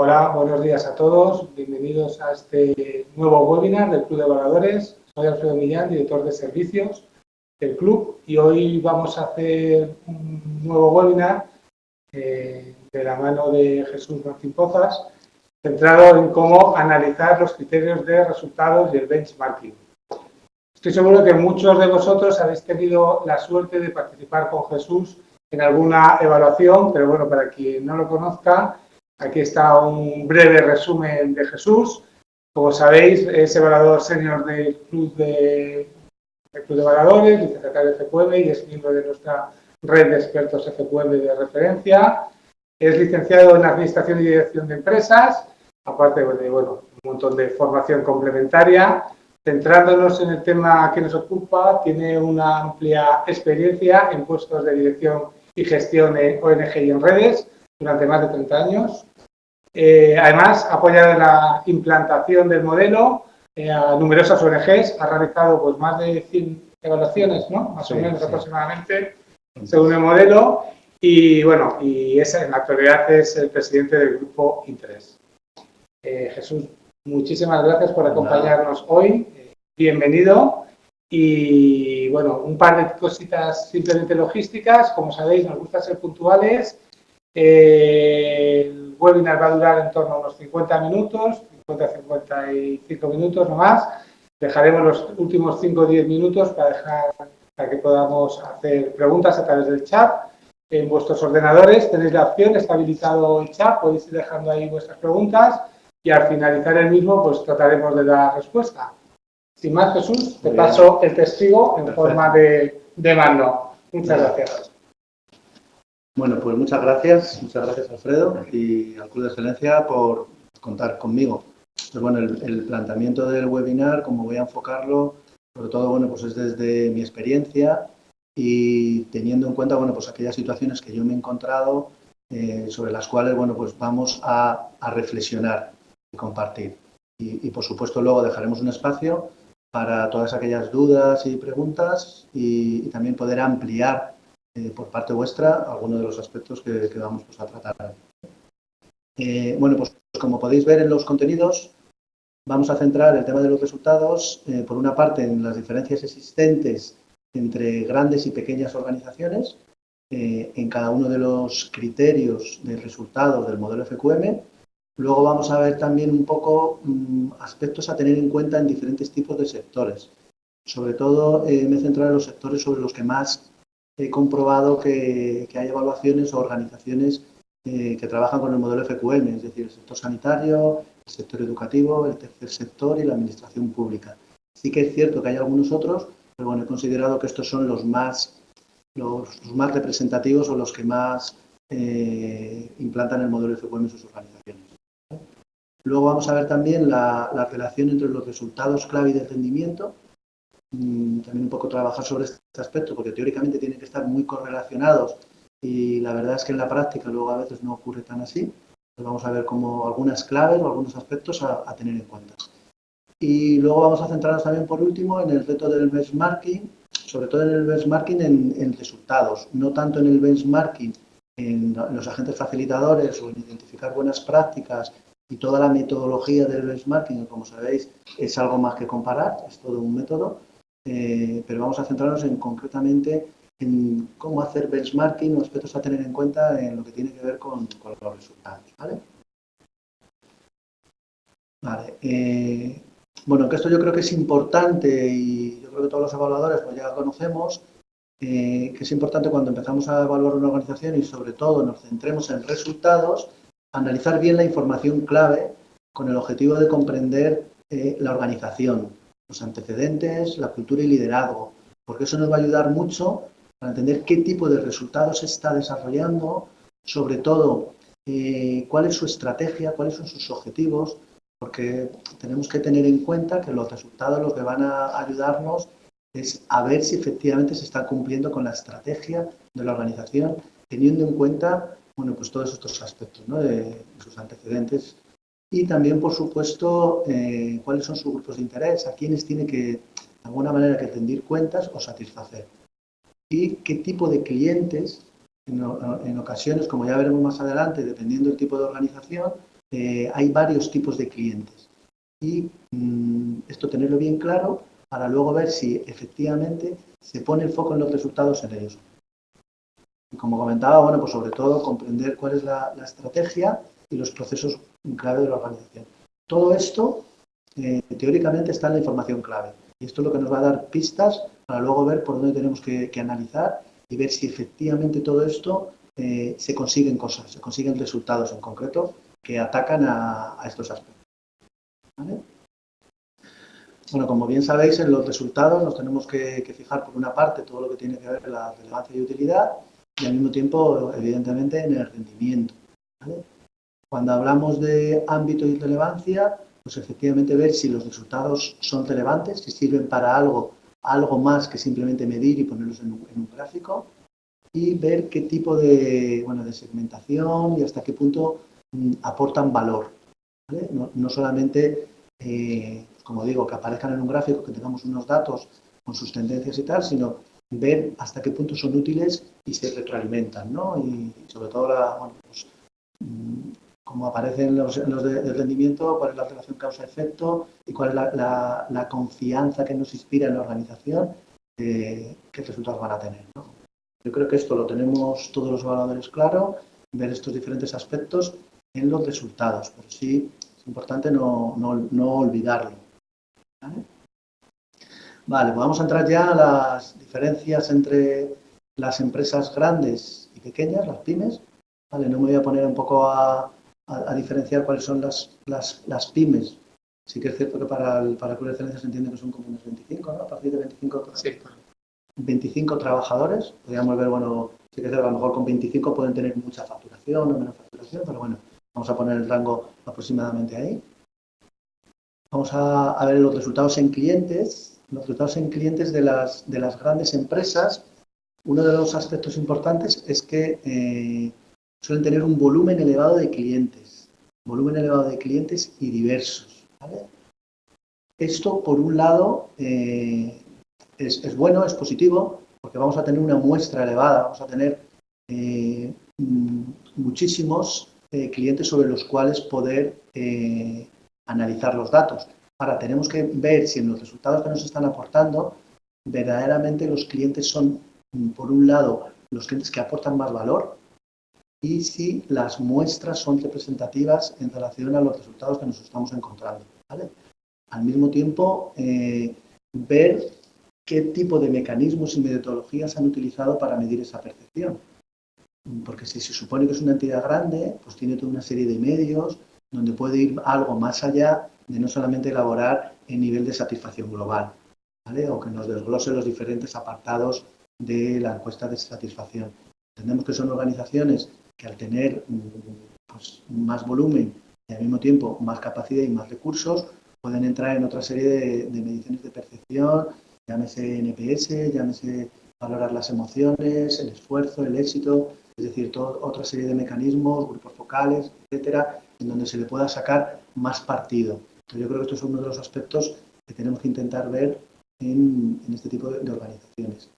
Hola, buenos días a todos. Bienvenidos a este nuevo webinar del Club de Evaluadores. Soy Alfredo Millán, director de servicios del club, y hoy vamos a hacer un nuevo webinar de la mano de Jesús Martín Pozas, centrado en cómo analizar los criterios de resultados y el benchmarking. Estoy seguro que muchos de vosotros habéis tenido la suerte de participar con Jesús en alguna evaluación, pero bueno, para quien no lo conozca, aquí está un breve resumen de Jesús. Como sabéis, es evaluador senior del Club de Evaluadores, vicesecretario de FQM y es miembro de nuestra red de expertos FQM de referencia. Es licenciado en Administración y Dirección de Empresas, aparte de un montón de formación complementaria. Centrándonos en el tema que nos ocupa, tiene una amplia experiencia en puestos de dirección y gestión en ONG y en redes durante más de 30 años. Además, ha apoyado la implantación del modelo a numerosas ONGs, ha realizado pues, más de 100 evaluaciones, ¿no? Más o menos aproximadamente, según el modelo, y bueno, y en la actualidad es el presidente del grupo Interés. Jesús, muchísimas gracias por acompañarnos hoy. Bienvenido. Y bueno, un par de cositas simplemente logísticas. Como sabéis, nos gusta ser puntuales. El webinar va a durar en torno a unos 50 minutos, 50-55 minutos no más. Dejaremos los últimos 5 o 10 minutos para que podamos hacer preguntas a través del chat. En vuestros ordenadores tenéis la opción, está habilitado el chat, podéis ir dejando ahí vuestras preguntas y al finalizar el mismo pues trataremos de dar respuesta. Sin más, Jesús, te paso el testigo en forma de mando. Muchas gracias. Bueno, pues muchas gracias Alfredo y al Club de Excelencia por contar conmigo. Pues bueno, el planteamiento del webinar, como voy a enfocarlo, sobre todo, bueno, pues es desde mi experiencia y teniendo en cuenta, bueno, pues aquellas situaciones que yo me he encontrado sobre las cuales, bueno, pues vamos a reflexionar y compartir. Y por supuesto luego dejaremos un espacio para todas aquellas dudas y preguntas y también poder ampliar por parte vuestra algunos de los aspectos que vamos pues, a tratar. Bueno, pues como podéis ver en los contenidos, vamos a centrar el tema de los resultados, por una parte, en las diferencias existentes entre grandes y pequeñas organizaciones, en cada uno de los criterios de resultados del modelo FQM. Luego vamos a ver también un poco aspectos a tener en cuenta en diferentes tipos de sectores. Sobre todo me he centrado en los sectores sobre los que más he comprobado que hay evaluaciones o organizaciones que trabajan con el modelo FQM, es decir, el sector sanitario, el sector educativo, el tercer sector y la administración pública. Sí que es cierto que hay algunos otros, pero bueno, he considerado que estos son los más representativos o los que más implantan el modelo FQM en sus organizaciones. Luego vamos a ver también la relación entre los resultados clave y de rendimiento. También un poco trabajar sobre este aspecto, porque teóricamente tienen que estar muy correlacionados y la verdad es que en la práctica luego a veces no ocurre tan así. Entonces vamos a ver como algunas claves o algunos aspectos a tener en cuenta. Y luego vamos a centrarnos también por último en el reto del benchmarking, sobre todo en el benchmarking en resultados, no tanto en el benchmarking en los agentes facilitadores o en identificar buenas prácticas y toda la metodología del benchmarking, como sabéis, es algo más que comparar, es todo un método, pero vamos a centrarnos concretamente en cómo hacer benchmarking o aspectos a tener en cuenta en lo que tiene que ver con los resultados. Bueno, que esto yo creo que es importante y yo creo que todos los evaluadores pues ya conocemos, que es importante cuando empezamos a evaluar una organización y sobre todo nos centremos en resultados, analizar bien la información clave con el objetivo de comprender la organización, los antecedentes, la cultura y liderazgo, porque eso nos va a ayudar mucho para entender qué tipo de resultados se está desarrollando, sobre todo cuál es su estrategia, cuáles son sus objetivos, porque tenemos que tener en cuenta que los resultados lo que van a ayudarnos es a ver si efectivamente se está cumpliendo con la estrategia de la organización, teniendo en cuenta bueno, pues todos estos aspectos, ¿no? de sus antecedentes y también, por supuesto, cuáles son sus grupos de interés, a quienes tiene que, de alguna manera, que rendir cuentas o satisfacer. Y qué tipo de clientes, en ocasiones, como ya veremos más adelante, dependiendo del tipo de organización, hay varios tipos de clientes. Y esto tenerlo bien claro para luego ver si efectivamente se pone el foco en los resultados en ellos. Y como comentaba, bueno, pues sobre todo comprender cuál es la estrategia y los procesos clave de la organización. Todo esto, teóricamente, está en la información clave. Y esto es lo que nos va a dar pistas para luego ver por dónde tenemos que analizar y ver si efectivamente todo esto se consiguen cosas, se consiguen resultados en concreto que atacan a estos aspectos. ¿Vale? Bueno, como bien sabéis, en los resultados nos tenemos que fijar, por una parte, todo lo que tiene que ver con la relevancia y utilidad, y al mismo tiempo, evidentemente, en el rendimiento. ¿Vale? Cuando hablamos de ámbito y relevancia, pues efectivamente ver si los resultados son relevantes, si sirven para algo más que simplemente medir y ponerlos en un gráfico, y ver qué tipo de segmentación y hasta qué punto aportan valor. ¿Vale? No solamente, como digo, que aparezcan en un gráfico, que tengamos unos datos con sus tendencias y tal, sino ver hasta qué punto son útiles y se retroalimentan, ¿no? Y sobre todo, como aparecen los de rendimiento, cuál es la relación causa-efecto y cuál es la confianza que nos inspira en la organización, qué resultados van a tener, ¿no? Yo creo que esto lo tenemos todos los evaluadores claro, ver estos diferentes aspectos en los resultados, pero sí es importante no olvidarlo. ¿Vale? Vale, pues vamos a entrar ya a las diferencias entre las empresas grandes y pequeñas, las pymes. Vale, no me voy a poner un poco a diferenciar cuáles son las pymes. Sí que es cierto que para el Club de Excelencia se entiende que son como unos 25, ¿no? A partir de 25, sí. 25 trabajadores. Podríamos ver, bueno, sí que es cierto, a lo mejor con 25 pueden tener mucha facturación o menos facturación, pero bueno, vamos a poner el rango aproximadamente ahí. Vamos a ver los resultados en clientes. Los resultados en clientes de las grandes empresas. Uno de los aspectos importantes es que suelen tener un volumen elevado de clientes. Volumen elevado de clientes y diversos. ¿Vale? Esto, por un lado, es bueno, es positivo, porque vamos a tener una muestra elevada, vamos a tener muchísimos clientes sobre los cuales poder analizar los datos. Ahora, tenemos que ver si en los resultados que nos están aportando, verdaderamente los clientes son, por un lado, los clientes que aportan más valor y si las muestras son representativas en relación a los resultados que nos estamos encontrando. ¿Vale? Al mismo tiempo, ver qué tipo de mecanismos y metodologías han utilizado para medir esa percepción. Porque si se supone que es una entidad grande, pues tiene toda una serie de medios donde puede ir algo más allá de no solamente elaborar el nivel de satisfacción global, ¿vale? O que nos desglose los diferentes apartados de la encuesta de satisfacción. Entendemos que son organizaciones que al tener pues, más volumen y al mismo tiempo más capacidad y más recursos, pueden entrar en otra serie de mediciones de percepción, llámese NPS, llámese valorar las emociones, el esfuerzo, el éxito, es decir, otra serie de mecanismos, grupos focales, etcétera, en donde se le pueda sacar más partido. Entonces, yo creo que esto es uno de los aspectos que tenemos que intentar ver en este tipo de organizaciones.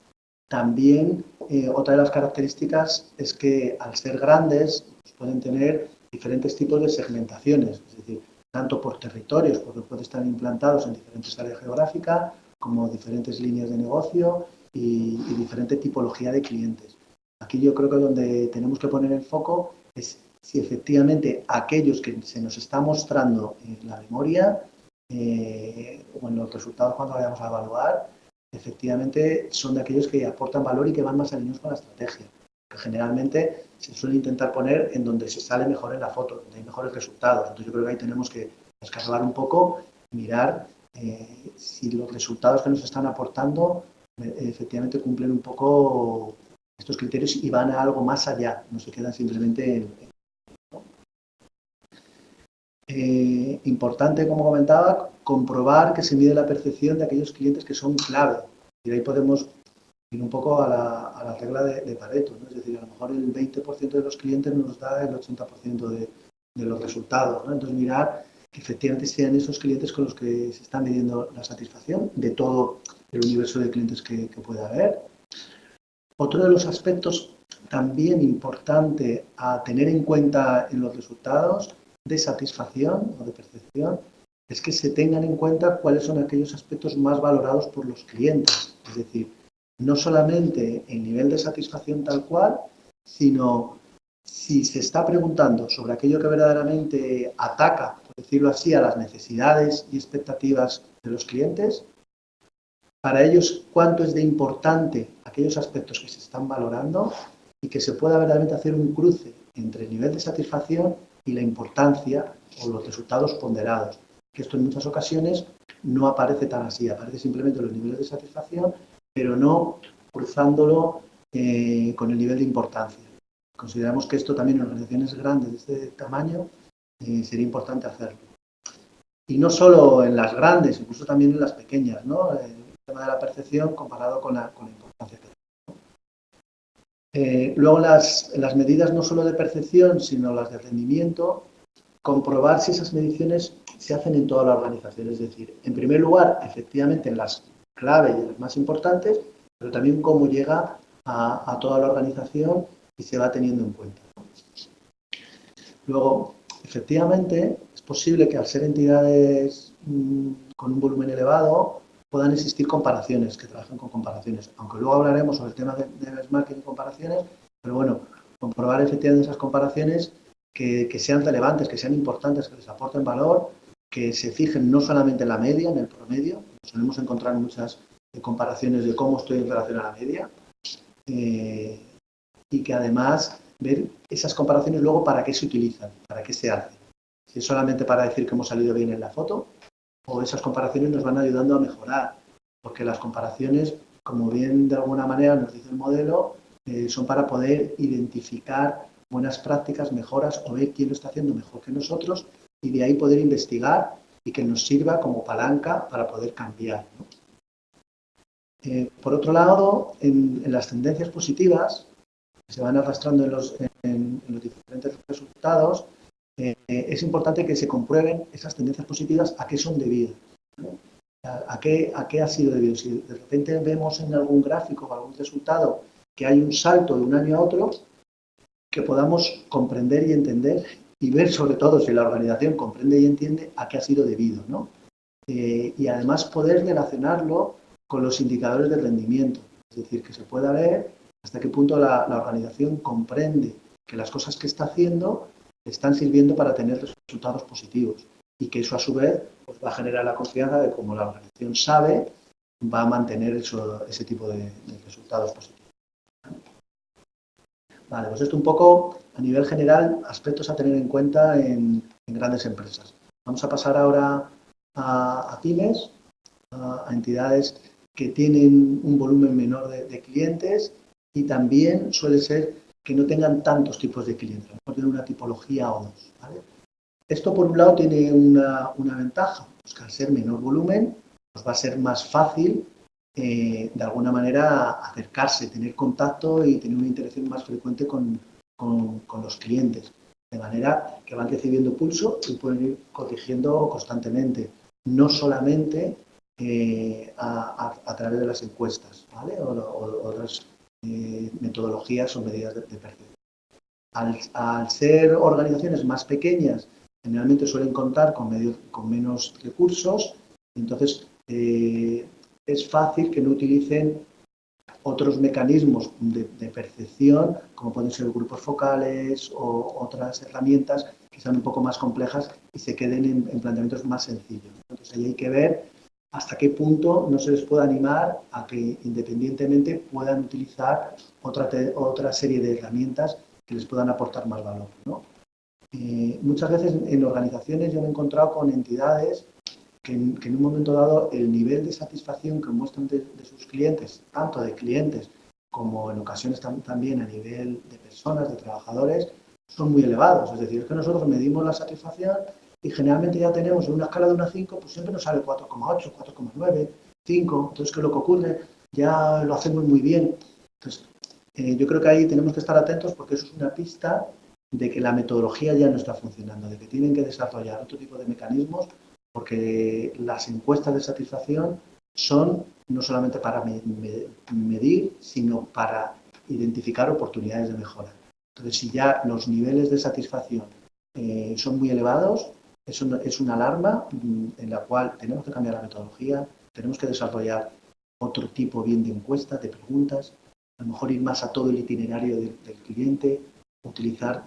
También, otra de las características es que al ser grandes pues pueden tener diferentes tipos de segmentaciones, es decir, tanto por territorios, porque pueden estar implantados en diferentes áreas geográficas, como diferentes líneas de negocio y diferente tipología de clientes. Aquí yo creo que donde tenemos que poner el foco es si efectivamente aquellos que se nos está mostrando en la memoria o en los resultados cuando vayamos a evaluar, efectivamente son de aquellos que aportan valor y que van más alineados con la estrategia. Que generalmente se suele intentar poner en donde se sale mejor en la foto, donde hay mejores resultados. Entonces yo creo que ahí tenemos que escarbar un poco, mirar si los resultados que nos están aportando efectivamente cumplen un poco estos criterios y van a algo más allá, no se quedan simplemente en importante, como comentaba, comprobar que se mide la percepción de aquellos clientes que son clave. Y ahí podemos ir un poco a la regla de Pareto, ¿no? Es decir, a lo mejor el 20% de los clientes nos da el 80% de los resultados, ¿no? Entonces, mirar que efectivamente sean esos clientes con los que se está midiendo la satisfacción de todo el universo de clientes que pueda haber. Otro de los aspectos también importante a tener en cuenta en los resultados de satisfacción o de percepción es que se tengan en cuenta cuáles son aquellos aspectos más valorados por los clientes. Es decir, no solamente el nivel de satisfacción tal cual, sino si se está preguntando sobre aquello que verdaderamente ataca, por decirlo así, a las necesidades y expectativas de los clientes, para ellos cuánto es de importante aquellos aspectos que se están valorando y que se pueda verdaderamente hacer un cruce entre el nivel de satisfacción y la importancia o los resultados ponderados. Que esto en muchas ocasiones no aparece tan así, aparece simplemente los niveles de satisfacción, pero no cruzándolo con el nivel de importancia. Consideramos que esto también en organizaciones grandes de este tamaño sería importante hacerlo. Y no solo en las grandes, incluso también en las pequeñas, ¿no? El tema de la percepción comparado con la importancia que tiene. Luego las medidas no solo de percepción, sino las de rendimiento, comprobar si esas mediciones se hacen en toda la organización. Es decir, en primer lugar, efectivamente, en las claves y en las más importantes, pero también cómo llega a toda la organización y se va teniendo en cuenta. Luego, efectivamente, es posible que al ser entidades con un volumen elevado puedan existir comparaciones, que trabajen con comparaciones. Aunque luego hablaremos sobre el tema de benchmarking y comparaciones, pero bueno, comprobar efectivamente esas comparaciones que sean relevantes, que sean importantes, que les aporten valor, que se fijen no solamente en la media, en el promedio. Solemos encontrar muchas comparaciones de cómo estoy en relación a la media y que además ver esas comparaciones luego para qué se utilizan, para qué se hacen. Si es solamente para decir que hemos salido bien en la foto o esas comparaciones nos van ayudando a mejorar, porque las comparaciones, como bien de alguna manera nos dice el modelo, son para poder identificar buenas prácticas, mejoras o ver quién lo está haciendo mejor que nosotros y de ahí poder investigar y que nos sirva como palanca para poder cambiar, ¿no? Por otro lado, en las tendencias positivas que se van arrastrando en los diferentes resultados, es importante que se comprueben esas tendencias positivas a qué son debidas, ¿no? ¿A qué ha sido debido? Si de repente vemos en algún gráfico o algún resultado que hay un salto de un año a otro, que podamos comprender y entender y ver sobre todo si la organización comprende y entiende a qué ha sido debido, ¿no? Y además poder relacionarlo con los indicadores de rendimiento, es decir, que se pueda ver hasta qué punto la organización comprende que las cosas que está haciendo están sirviendo para tener resultados positivos y que eso a su vez pues, va a generar la confianza de cómo la organización sabe, va a mantener ese tipo de resultados positivos. Vale, pues esto un poco a nivel general, aspectos a tener en cuenta en grandes empresas. Vamos a pasar ahora a pymes, a entidades que tienen un volumen menor de clientes y también suele ser que no tengan tantos tipos de clientes, a lo mejor tienen una tipología o dos, ¿vale? Esto por un lado tiene una ventaja, pues que al ser menor volumen, pues va a ser más fácil de alguna manera acercarse, tener contacto y tener una interacción más frecuente con los clientes, de manera que van recibiendo pulso y pueden ir corrigiendo constantemente, no solamente a través de las encuestas, ¿vale? o otras metodologías o medidas de percepción. Al ser organizaciones más pequeñas, generalmente suelen contar con menos recursos, entonces es fácil que no utilicen otros mecanismos de percepción, como pueden ser grupos focales o otras herramientas que sean un poco más complejas y se queden en planteamientos más sencillos. Entonces ahí hay que ver hasta qué punto no se les puede animar a que independientemente puedan utilizar otra serie de herramientas que les puedan aportar más valor, ¿no? Muchas veces en organizaciones yo me he encontrado con entidades que en un momento dado el nivel de satisfacción que muestran de sus clientes, tanto de clientes como en ocasiones también a nivel de personas, de trabajadores, son muy elevados. Es decir, es que nosotros medimos la satisfacción y generalmente ya tenemos en una escala de 1 a 5, pues siempre nos sale 4,8, 4,9, 5. Entonces, ¿qué es lo que ocurre? Ya lo hacemos muy bien. Entonces, yo creo que ahí tenemos que estar atentos porque eso es una pista de que la metodología ya no está funcionando, de que tienen que desarrollar otro tipo de mecanismos porque las encuestas de satisfacción son no solamente para medir, sino para identificar oportunidades de mejora. Entonces, si ya los niveles de satisfacción son muy elevados. Es una alarma en la cual tenemos que cambiar la metodología, tenemos que desarrollar otro tipo bien de encuestas, de preguntas, a lo mejor ir más a todo el itinerario del cliente, utilizar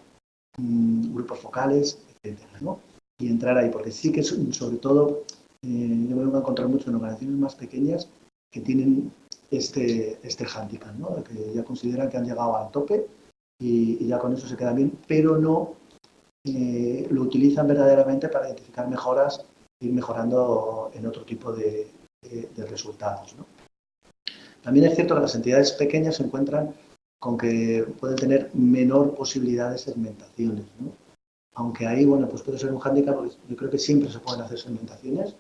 grupos focales, etcétera, ¿no? Y entrar ahí, porque sí que sobre todo yo me vengo a encontrar mucho en organizaciones más pequeñas que tienen este hándicap, ¿no? De que ya consideran que han llegado al tope y ya con eso se queda bien, pero no lo utilizan verdaderamente para identificar mejoras e ir mejorando en otro tipo de resultados, ¿no? También es cierto que las entidades pequeñas se encuentran con que pueden tener menor posibilidad de segmentaciones, ¿no? Aunque ahí, bueno, pues puede ser un hándicap, porque yo creo que siempre se pueden hacer segmentaciones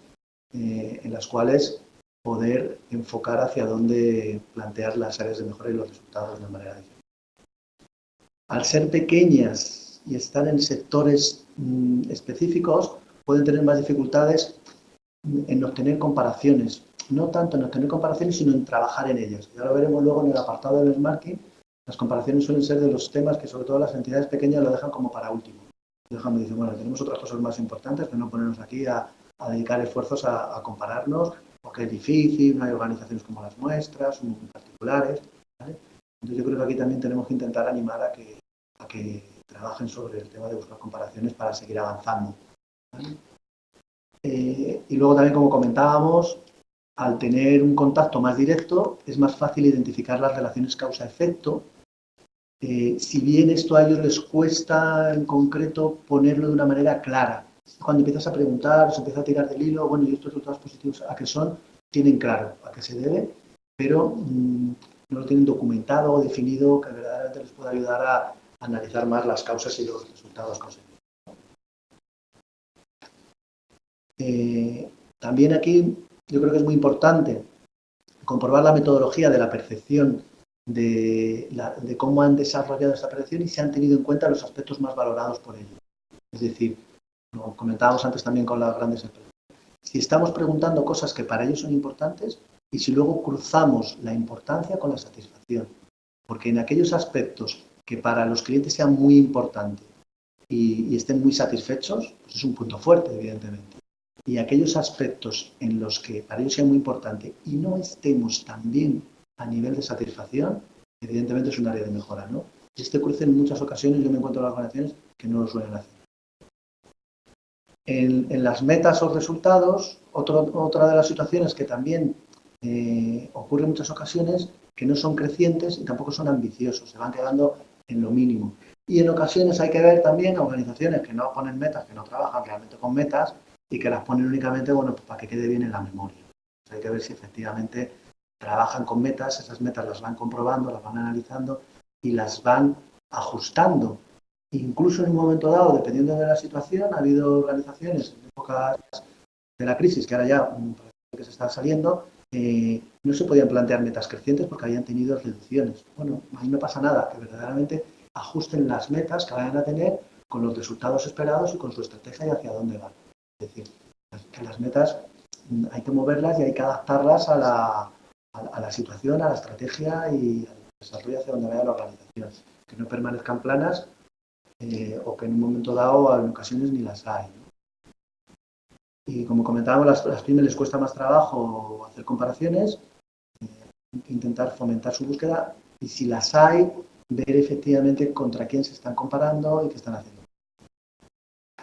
en las cuales poder enfocar hacia dónde plantear las áreas de mejora y los resultados de una manera diferente. Al ser pequeñas y estar en sectores específicos, pueden tener más dificultades en obtener comparaciones. No tanto en obtener comparaciones, sino en trabajar en ellas. Ya lo veremos luego en el apartado del benchmarking. Las comparaciones suelen ser de los temas que sobre todo las entidades pequeñas lo dejan como para último. Lo dicen, bueno, tenemos otras cosas más importantes que no ponernos aquí a dedicar esfuerzos a compararnos, porque es difícil, no hay organizaciones como las nuestras, son muy particulares, ¿vale? Entonces yo creo que aquí también tenemos que intentar animar a que trabajen sobre el tema de buscar comparaciones para seguir avanzando, ¿vale? Y luego también, como comentábamos, al tener un contacto más directo, es más fácil identificar las relaciones causa-efecto. Si bien esto a ellos les cuesta en concreto ponerlo de una manera clara. Cuando empiezas a preguntar, se empieza a tirar del hilo, bueno, ¿y estos resultados positivos a qué son? Tienen claro a qué se debe, pero no lo tienen documentado o definido que verdaderamente les pueda ayudar a analizar más las causas y los resultados conseguidos. También aquí yo creo que es muy importante comprobar la metodología de la percepción de cómo han desarrollado esta percepción y se han tenido en cuenta los aspectos más valorados por ellos. Es decir, lo comentábamos antes también con las grandes empresas. Si estamos preguntando cosas que para ellos son importantes y si luego cruzamos la importancia con la satisfacción. Porque en aquellos aspectos que para los clientes sean muy importantes y estén muy satisfechos, pues es un punto fuerte, evidentemente. Y aquellos aspectos en los que para ellos sea muy importante y no estemos tan bien a nivel de satisfacción, evidentemente es un área de mejora, ¿no? Este cruce en muchas ocasiones yo me encuentro en las organizaciones que no lo suelen hacer. En las metas o resultados, otra de las situaciones que también ocurre en muchas ocasiones, que no son crecientes y tampoco son ambiciosos, se van quedando en lo mínimo. Y en ocasiones hay que ver también organizaciones que no ponen metas, que no trabajan realmente con metas y que las ponen únicamente, bueno, pues para que quede bien en la memoria. Entonces hay que ver si efectivamente trabajan con metas, esas metas las van comprobando, las van analizando y las van ajustando. Incluso en un momento dado, dependiendo de la situación, ha habido organizaciones en épocas de la crisis, que ahora ya que se está saliendo, no se podían plantear metas crecientes porque habían tenido reducciones. Bueno, ahí no pasa nada, que verdaderamente ajusten las metas que vayan a tener con los resultados esperados y con su estrategia y hacia dónde van. Es decir, que las metas hay que moverlas y hay que adaptarlas a la situación, a la estrategia y al desarrollo hacia donde vaya la organización. Que no permanezcan planas o que en un momento dado, en ocasiones, ni las hay, ¿no? Y como comentábamos, las pymes les cuesta más trabajo hacer comparaciones, intentar fomentar su búsqueda y si las hay, ver efectivamente contra quién se están comparando y qué están haciendo.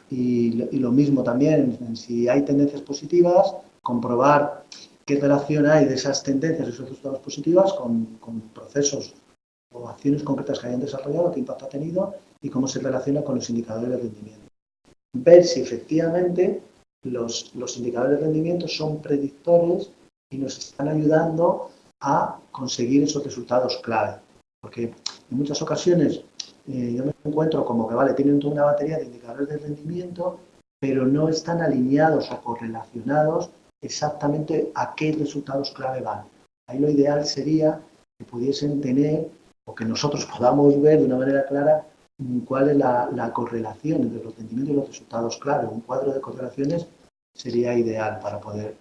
Y lo mismo también, si hay tendencias positivas, comprobar qué relación hay de esas tendencias, esos resultados positivos con procesos o acciones concretas que hayan desarrollado, qué impacto ha tenido y cómo se relaciona con los indicadores de rendimiento. Ver si efectivamente los indicadores de rendimiento son predictores y nos están ayudando a conseguir esos resultados clave. Porque en muchas ocasiones yo me encuentro como que, vale, tienen toda una batería de indicadores de rendimiento, pero no están alineados o correlacionados exactamente a qué resultados clave van. Ahí lo ideal sería que pudiesen tener o que nosotros podamos ver de una manera clara cuál es la correlación entre los rendimientos y los resultados clave. Un cuadro de correlaciones sería ideal para poder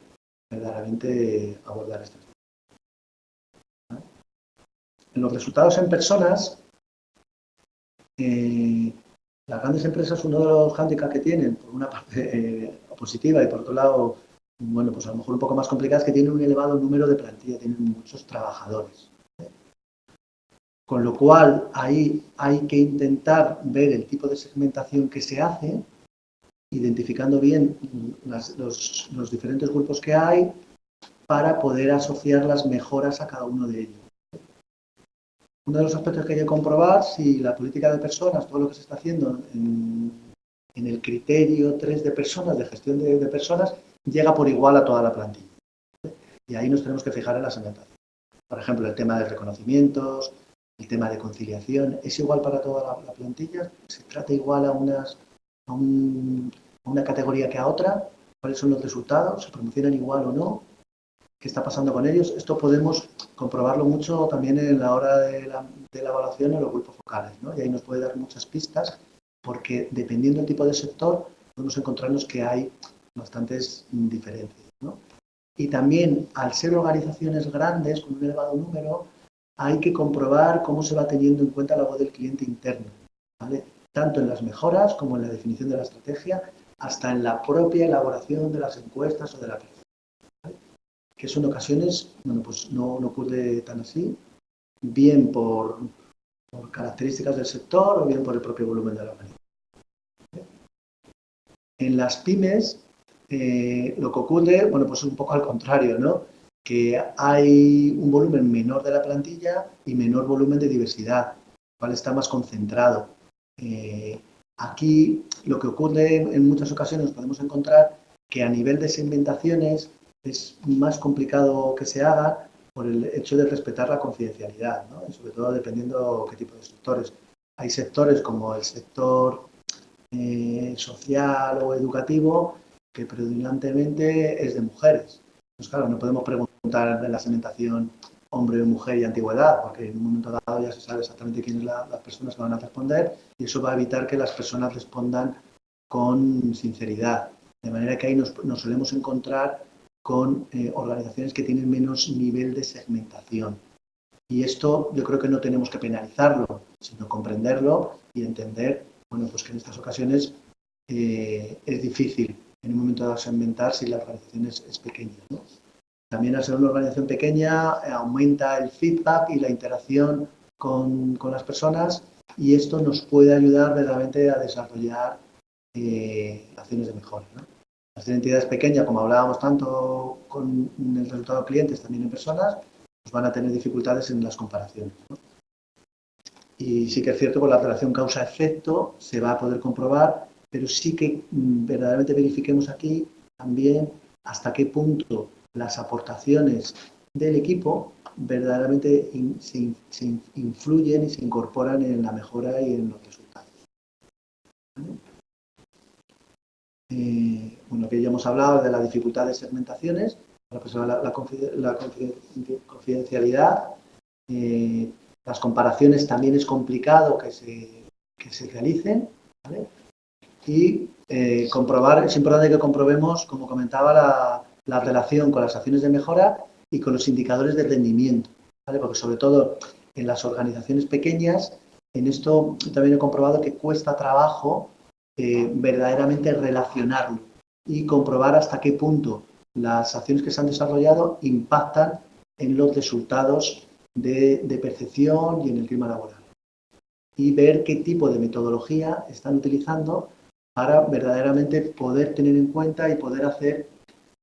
verdaderamente abordar este tema. En los resultados en personas, Las grandes empresas, uno de los hándicaps que tienen, por una parte positiva y por otro lado, bueno, pues a lo mejor un poco más complicada, es que tienen un elevado número de plantilla, tienen muchos trabajadores. Con lo cual, ahí hay que intentar ver el tipo de segmentación que se hace, identificando bien los diferentes grupos que hay para poder asociar las mejoras a cada uno de ellos. Uno de los aspectos que hay que comprobar si la política de personas, todo lo que se está haciendo en el criterio 3 de personas, de gestión de personas, llega por igual a toda la plantilla. Y ahí nos tenemos que fijar en la segmentación. Por ejemplo, el tema de reconocimientos, el tema de conciliación, ¿es igual para toda la plantilla? ¿Se trata igual a una categoría que a otra? ¿Cuáles son los resultados? ¿Se promocionan igual o no? ¿Qué está pasando con ellos? Esto podemos comprobarlo mucho también en la hora de la evaluación en los grupos focales, ¿no? Y ahí nos puede dar muchas pistas, porque dependiendo del tipo de sector, podemos encontrarnos que hay bastantes diferencias, ¿no? Y también, al ser organizaciones grandes, con un elevado número, hay que comprobar cómo se va teniendo en cuenta la voz del cliente interno, ¿vale? Tanto en las mejoras como en la definición de la estrategia, hasta en la propia elaboración de las encuestas o de la percepción, ¿vale? Que eso en ocasiones, bueno, pues no ocurre tan así, bien por características del sector o bien por el propio volumen de la organización. En las pymes, lo que ocurre, bueno, pues es un poco al contrario, ¿no? Que hay un volumen menor de la plantilla y menor volumen de diversidad, el cual está más concentrado. Aquí lo que ocurre en muchas ocasiones podemos encontrar que a nivel de segmentaciones es más complicado que se haga por el hecho de respetar la confidencialidad, ¿no? Y sobre todo dependiendo qué tipo de sectores. Hay sectores como el sector social o educativo que predominantemente es de mujeres. Pues claro, no podemos preguntar de la segmentación hombre, mujer y antigüedad, porque en un momento dado ya se sabe exactamente quiénes son las personas que van a responder y eso va a evitar que las personas respondan con sinceridad. De manera que ahí nos solemos encontrar con organizaciones que tienen menos nivel de segmentación. Y esto yo creo que no tenemos que penalizarlo, sino comprenderlo y entender, bueno, pues que en estas ocasiones es difícil en un momento dado segmentar si la organización es pequeña, ¿no? También al ser una organización pequeña aumenta el feedback y la interacción con las personas y esto nos puede ayudar verdaderamente a desarrollar acciones de mejora, ¿no? Las entidades pequeñas, como hablábamos tanto con el resultado de clientes, también en personas, pues van a tener dificultades en las comparaciones, ¿no? Y sí que es cierto que la relación causa-efecto se va a poder comprobar, pero sí que verdaderamente verifiquemos aquí también hasta qué punto las aportaciones del equipo verdaderamente se influyen y se incorporan en la mejora y en los resultados. Bueno, que ya hemos hablado de la dificultad de segmentaciones, la confidencialidad, las comparaciones también es complicado que se realicen, ¿vale? Y comprobar, es importante que comprobemos, como comentaba, la relación con las acciones de mejora y con los indicadores de rendimiento, ¿vale? Porque sobre todo en las organizaciones pequeñas, en esto también he comprobado que cuesta trabajo verdaderamente relacionarlo y comprobar hasta qué punto las acciones que se han desarrollado impactan en los resultados de percepción y en el clima laboral. Y ver qué tipo de metodología están utilizando para verdaderamente poder tener en cuenta y poder hacer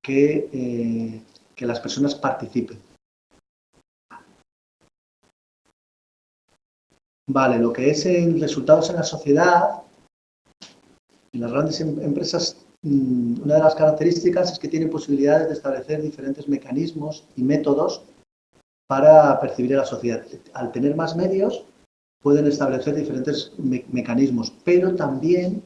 que las personas participen. Vale, lo que es en resultados en la sociedad, en las grandes empresas, una de las características es que tienen posibilidades de establecer diferentes mecanismos y métodos para percibir a la sociedad. Al tener más medios, pueden establecer diferentes mecanismos, pero también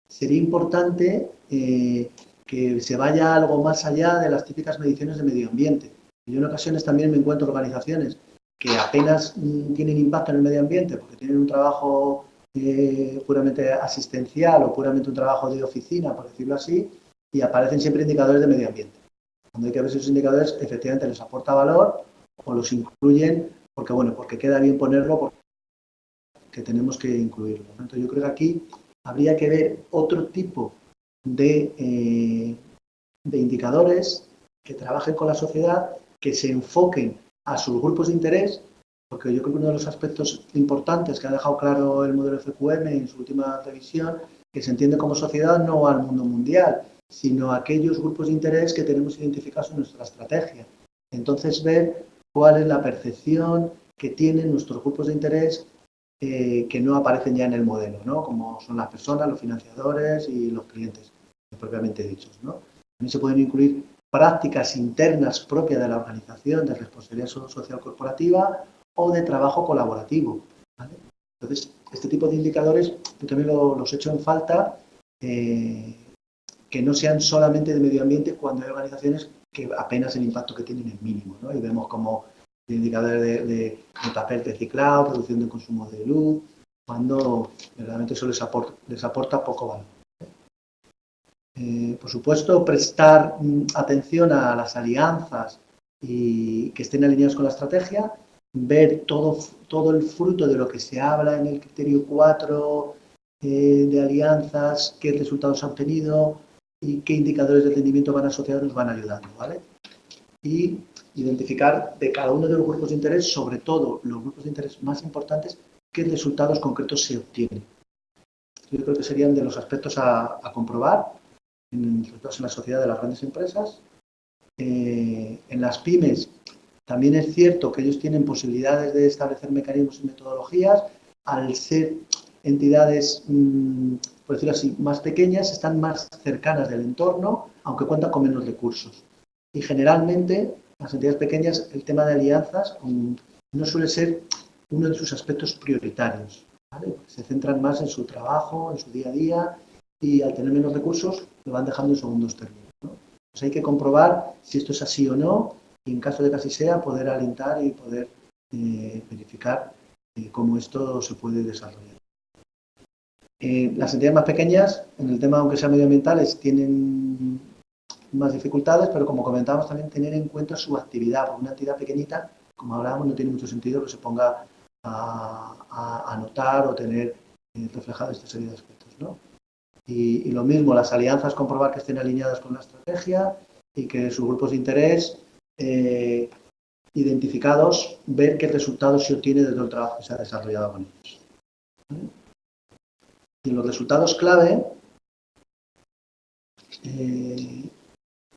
sería importante que se vaya algo más allá de las típicas mediciones de medio ambiente. Yo en ocasiones también me encuentro organizaciones que apenas tienen impacto en el medio ambiente porque tienen un trabajo puramente asistencial o puramente un trabajo de oficina, por decirlo así, y aparecen siempre indicadores de medio ambiente. Cuando hay que ver si esos indicadores efectivamente les aporta valor o los incluyen porque, bueno, porque queda bien ponerlo, porque tenemos que incluirlo, ¿no? Entonces yo creo que aquí habría que ver otro tipo de indicadores que trabajen con la sociedad, que se enfoquen a sus grupos de interés, porque yo creo que uno de los aspectos importantes que ha dejado claro el modelo FQM en su última revisión, que se entiende como sociedad no al mundo mundial, sino a aquellos grupos de interés que tenemos identificados en nuestra estrategia. Entonces, ver cuál es la percepción que tienen nuestros grupos de interés que no aparecen ya en el modelo, ¿no? Como son las personas, los financiadores y los clientes, propiamente dichos, ¿no? También se pueden incluir prácticas internas propias de la organización de responsabilidad social corporativa o de trabajo colaborativo, ¿vale? Entonces, este tipo de indicadores yo también los echo en falta, que no sean solamente de medio ambiente cuando hay organizaciones que apenas el impacto que tienen es mínimo, ¿no? Y vemos como indicadores de papel reciclado, reducción de consumo de luz, cuando realmente eso les aporta poco valor. Por supuesto, prestar atención a las alianzas y que estén alineados con la estrategia, ver todo el fruto de lo que se habla en el criterio 4 de alianzas, qué resultados ha obtenido y qué indicadores de rendimiento van asociados nos van ayudando, ¿vale? Y identificar de cada uno de los grupos de interés, sobre todo los grupos de interés más importantes, qué resultados concretos se obtienen. Yo creo que serían de los aspectos a comprobar, sobre todo en la sociedad de las grandes empresas. En las pymes también es cierto que ellos tienen posibilidades de establecer mecanismos y metodologías. Al ser entidades, por decirlo así, más pequeñas, están más cercanas del entorno, aunque cuentan con menos recursos. Y generalmente, las entidades pequeñas, el tema de alianzas no suele ser uno de sus aspectos prioritarios, ¿vale? Se centran más en su trabajo, en su día a día, y al tener menos recursos lo van dejando en segundos términos, ¿no? Pues hay que comprobar si esto es así o no, y en caso de que así sea, poder alentar y poder verificar cómo esto se puede desarrollar. Las entidades más pequeñas, en el tema, aunque sean medioambientales, tienen más dificultades, pero como comentábamos, también tener en cuenta su actividad, porque una entidad pequeñita, como hablábamos, no tiene mucho sentido que se ponga a anotar o tener reflejado esta serie de aspectos, ¿no? Y lo mismo, las alianzas, comprobar que estén alineadas con la estrategia y que sus grupos de interés identificados, ver qué resultados se obtiene de todo el trabajo que se ha desarrollado con ellos. Y los resultados clave,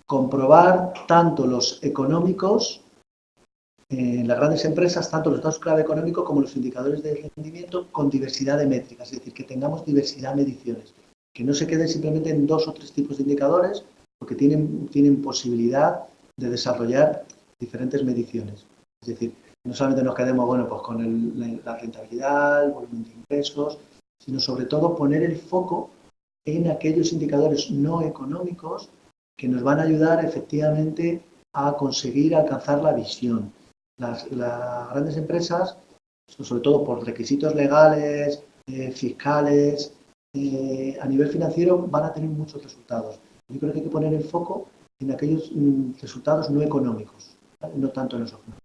comprobar tanto los económicos, en las grandes empresas, tanto los datos clave económicos como los indicadores de rendimiento con diversidad de métricas, es decir, que tengamos diversidad de mediciones, que no se queden simplemente en 2 o 3 tipos de indicadores, porque tienen posibilidad de desarrollar diferentes mediciones. Es decir, no solamente nos quedemos, bueno, pues con la rentabilidad, el volumen de ingresos, sino sobre todo poner el foco en aquellos indicadores no económicos que nos van a ayudar efectivamente a conseguir alcanzar la visión. Las grandes empresas, sobre todo por requisitos legales, fiscales, a nivel financiero, van a tener muchos resultados. Yo creo que hay que poner el foco en aquellos resultados no económicos, ¿vale? No tanto en los económicos.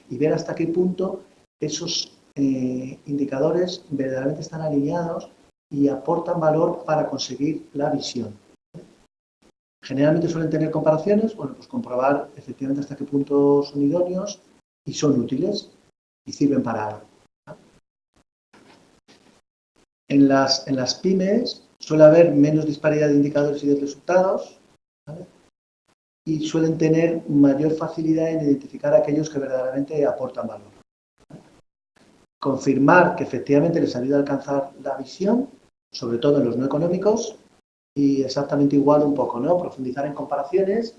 Y ver hasta qué punto esos indicadores verdaderamente están alineados y aportan valor para conseguir la visión. Generalmente suelen tener comparaciones, bueno, pues comprobar efectivamente hasta qué punto son idóneos y son útiles y sirven para algo. En las pymes suele haber menos disparidad de indicadores y de resultados, ¿vale? Y suelen tener mayor facilidad en identificar aquellos que verdaderamente aportan valor. Confirmar que efectivamente les ayuda a alcanzar la visión, sobre todo en los no económicos, y exactamente igual un poco, ¿no? Profundizar en comparaciones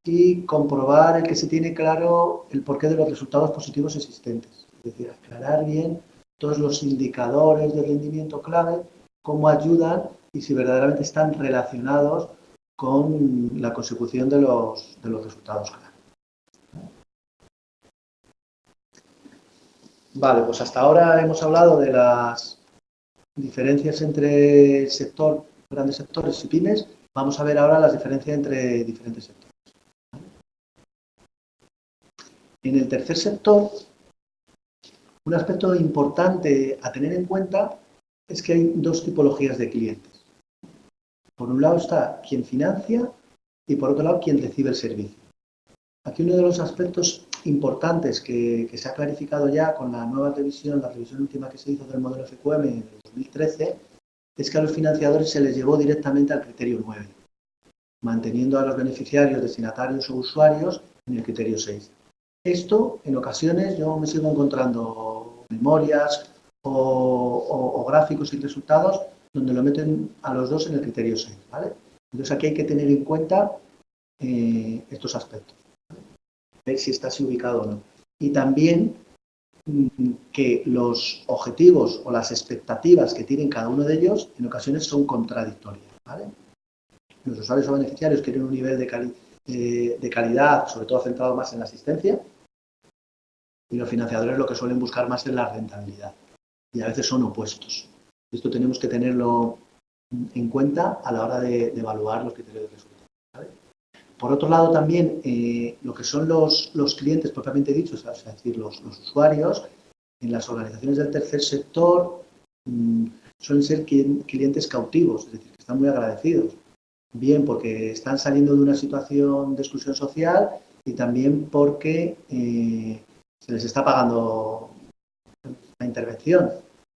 y comprobar el que se tiene claro el porqué de los resultados positivos existentes. Es decir, aclarar bien todos los indicadores de rendimiento clave, cómo ayudan y si verdaderamente están relacionados con la consecución de los resultados clave. Vale, pues hasta ahora hemos hablado de las diferencias entre el sector, grandes sectores y pymes. Vamos a ver ahora las diferencias entre diferentes sectores. En el tercer sector, un aspecto importante a tener en cuenta es que hay dos tipologías de clientes. Por un lado está quien financia y por otro lado quien recibe el servicio. Aquí uno de los aspectos importantes que se ha clarificado ya con la nueva revisión, la revisión última que se hizo del modelo FQM en el 2013, es que a los financiadores se les llevó directamente al criterio 9, manteniendo a los beneficiarios, destinatarios o usuarios en el criterio 6. Esto, en ocasiones, yo me sigo encontrando memorias o gráficos y resultados donde lo meten a los dos en el criterio 6, ¿vale? Entonces aquí hay que tener en cuenta estos aspectos, ¿vale? Ver si está así ubicado o no. Y también que los objetivos o las expectativas que tienen cada uno de ellos en ocasiones son contradictorias, ¿vale? Los usuarios o beneficiarios quieren un nivel de calidad, sobre todo centrado más en la asistencia, y los financiadores lo que suelen buscar más es la rentabilidad. Y a veces son opuestos. Esto tenemos que tenerlo en cuenta a la hora de evaluar los criterios de resultados, ¿vale? Por otro lado, también lo que son los clientes propiamente dichos, es decir, los usuarios, en las organizaciones del tercer sector suelen ser clientes cautivos, es decir, que están muy agradecidos. Bien porque están saliendo de una situación de exclusión social y también porque se les está pagando la intervención,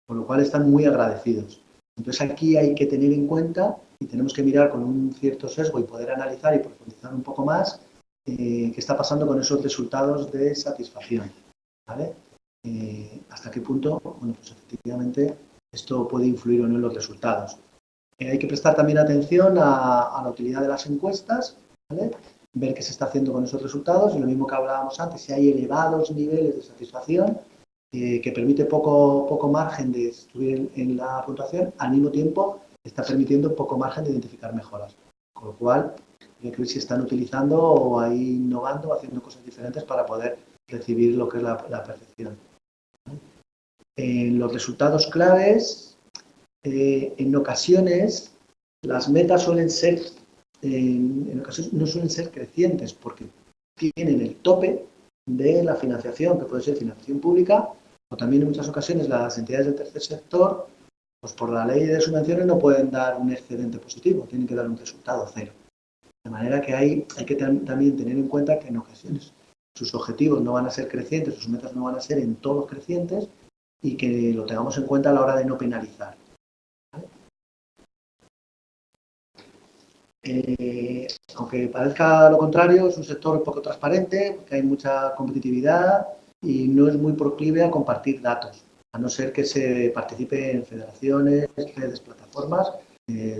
con lo cual están muy agradecidos. Entonces aquí hay que tener en cuenta y tenemos que mirar con un cierto sesgo y poder analizar y profundizar un poco más qué está pasando con esos resultados de satisfacción, ¿vale? Hasta qué punto, bueno, pues efectivamente esto puede influir o no en los resultados. Hay que prestar también atención a la utilidad de las encuestas, ¿vale? Ver qué se está haciendo con esos resultados y lo mismo que hablábamos antes, si hay elevados niveles de satisfacción que permite poco margen de subir en la puntuación, al mismo tiempo está permitiendo poco margen de identificar mejoras. Con lo cual, hay que ver si están utilizando o ahí innovando o haciendo cosas diferentes para poder recibir lo que es la perfección. En los resultados claves, en ocasiones las metas suelen ser, en ocasiones no suelen ser crecientes porque tienen el tope de la financiación, que puede ser financiación pública, o también en muchas ocasiones las entidades del tercer sector, pues por la ley de subvenciones no pueden dar un excedente positivo, tienen que dar un resultado cero. De manera que hay que también tener en cuenta que en ocasiones sus objetivos no van a ser crecientes, sus metas no van a ser en todos crecientes y que lo tengamos en cuenta a la hora de no penalizar. Aunque parezca lo contrario, es un sector poco transparente, porque hay mucha competitividad y no es muy proclive a compartir datos, a no ser que se participe en federaciones, redes, plataformas.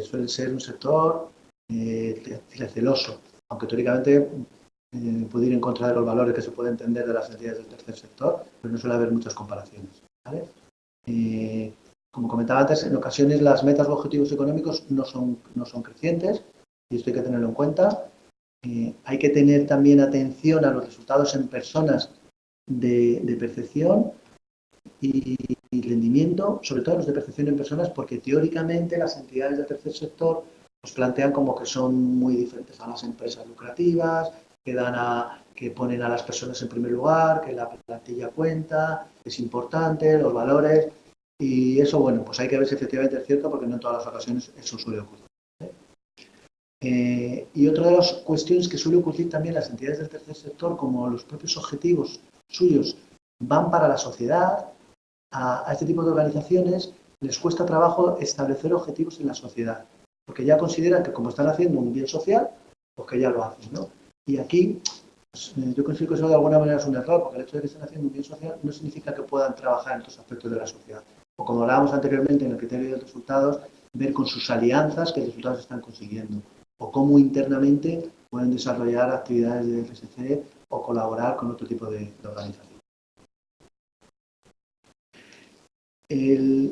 Suele ser un sector celoso, aunque teóricamente puede ir en contra de los valores que se puede entender de las entidades del tercer sector, pero no suele haber muchas comparaciones, ¿vale? Como comentaba antes, en ocasiones las metas o objetivos económicos no son crecientes y esto hay que tenerlo en cuenta. Hay que tener también atención a los resultados en personas de percepción y rendimiento, sobre todo los de percepción en personas, porque teóricamente las entidades del tercer sector nos plantean como que son muy diferentes a las empresas lucrativas, que ponen a las personas en primer lugar, que la plantilla cuenta, es importante, los valores, y eso, bueno, pues hay que ver si efectivamente es cierto, porque no en todas las ocasiones eso suele ocurrir. Y otra de las cuestiones que suele ocurrir también las entidades del tercer sector, como los propios objetivos suyos van para la sociedad, a este tipo de organizaciones les cuesta trabajo establecer objetivos en la sociedad, porque ya consideran que como están haciendo un bien social, pues que ya lo hacen, ¿no? Y aquí, pues, yo considero que eso de alguna manera es un error, porque el hecho de que estén haciendo un bien social no significa que puedan trabajar en otros aspectos de la sociedad. O como hablábamos anteriormente en el criterio de resultados, ver con sus alianzas qué resultados están consiguiendo, o cómo internamente pueden desarrollar actividades de FSC o colaborar con otro tipo de organización.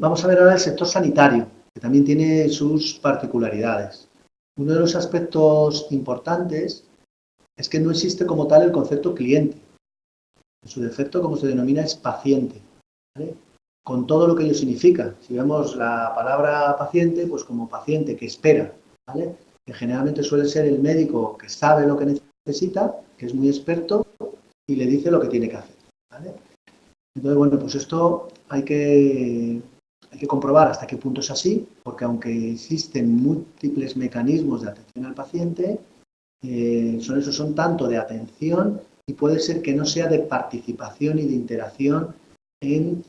Vamos a ver ahora el sector sanitario, que también tiene sus particularidades. Uno de los aspectos importantes es que no existe como tal el concepto cliente. En su defecto, como se denomina, es paciente, ¿vale? Con todo lo que ello significa. Si vemos la palabra paciente, pues como paciente que espera, ¿vale? Que generalmente suele ser el médico que sabe lo que necesita, que es muy experto y le dice lo que tiene que hacer, ¿vale? Entonces, bueno, pues esto hay que que comprobar hasta qué punto es así, porque aunque existen múltiples mecanismos de atención al paciente, son tanto de atención y puede ser que no sea de participación y de interacción en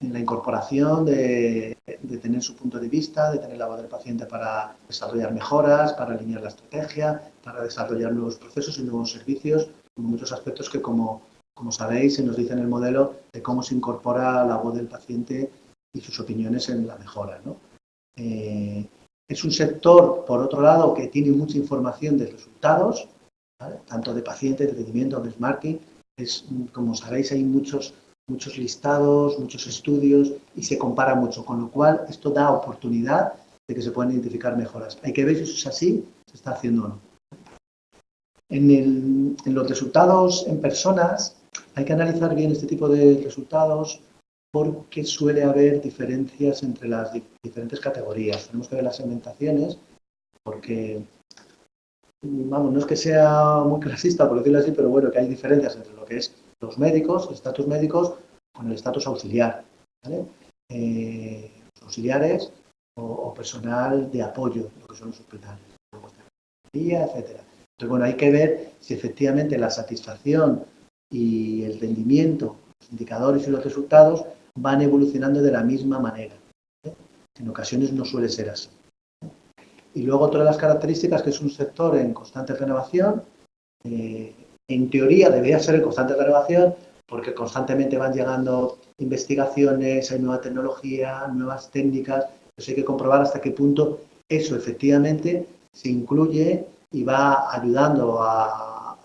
la incorporación de tener su punto de vista, de tener la voz del paciente para desarrollar mejoras, para alinear la estrategia, para desarrollar nuevos procesos y nuevos servicios, como muchos aspectos que, como sabéis, se nos dice en el modelo de cómo se incorpora la voz del paciente y sus opiniones en la mejora, ¿no? Es un sector, por otro lado, que tiene mucha información de resultados, ¿vale? Tanto de pacientes, de rendimiento, benchmarking. Como sabéis, hay muchos listados, muchos estudios y se compara mucho, con lo cual esto da oportunidad de que se puedan identificar mejoras. Hay que ver si eso es así, se está haciendo o no. En los resultados en personas hay que analizar bien este tipo de resultados porque suele haber diferencias entre las diferentes categorías. Tenemos que ver las segmentaciones porque, vamos, no es que sea muy clasista, por decirlo así, pero bueno, que hay diferencias entre lo que es los médicos, el estatus médicos, con el estatus auxiliar, ¿vale? Los auxiliares o personal de apoyo, lo que son los hospitales, etcétera. Entonces, bueno, hay que ver si efectivamente la satisfacción y el rendimiento, los indicadores y los resultados van evolucionando de la misma manera. En ocasiones no suele ser así. Y luego otra de las características, que es un sector en constante renovación, en teoría debería ser en constante renovación porque constantemente van llegando investigaciones, hay nueva tecnología, nuevas técnicas, entonces hay que comprobar hasta qué punto eso efectivamente se incluye y va ayudando a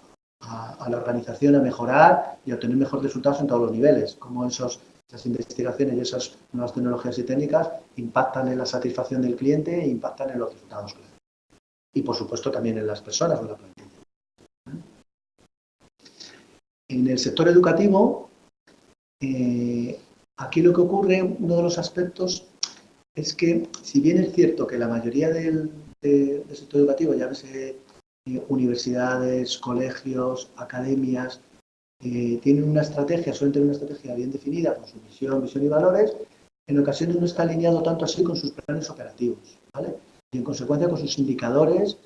la organización a mejorar y a obtener mejores resultados en todos los niveles, como esas investigaciones y esas nuevas tecnologías y técnicas impactan en la satisfacción del cliente e impactan en los resultados. Y, por supuesto, también en las personas o en la plantilla. En el sector educativo, aquí lo que ocurre, uno de los aspectos, es que, si bien es cierto que la mayoría del sector educativo, llámese universidades, colegios, academias, tienen una estrategia, suelen tener una estrategia bien definida con su misión, visión y valores, en ocasiones no está alineado tanto así con sus planes operativos, ¿vale? Y en consecuencia con sus indicadores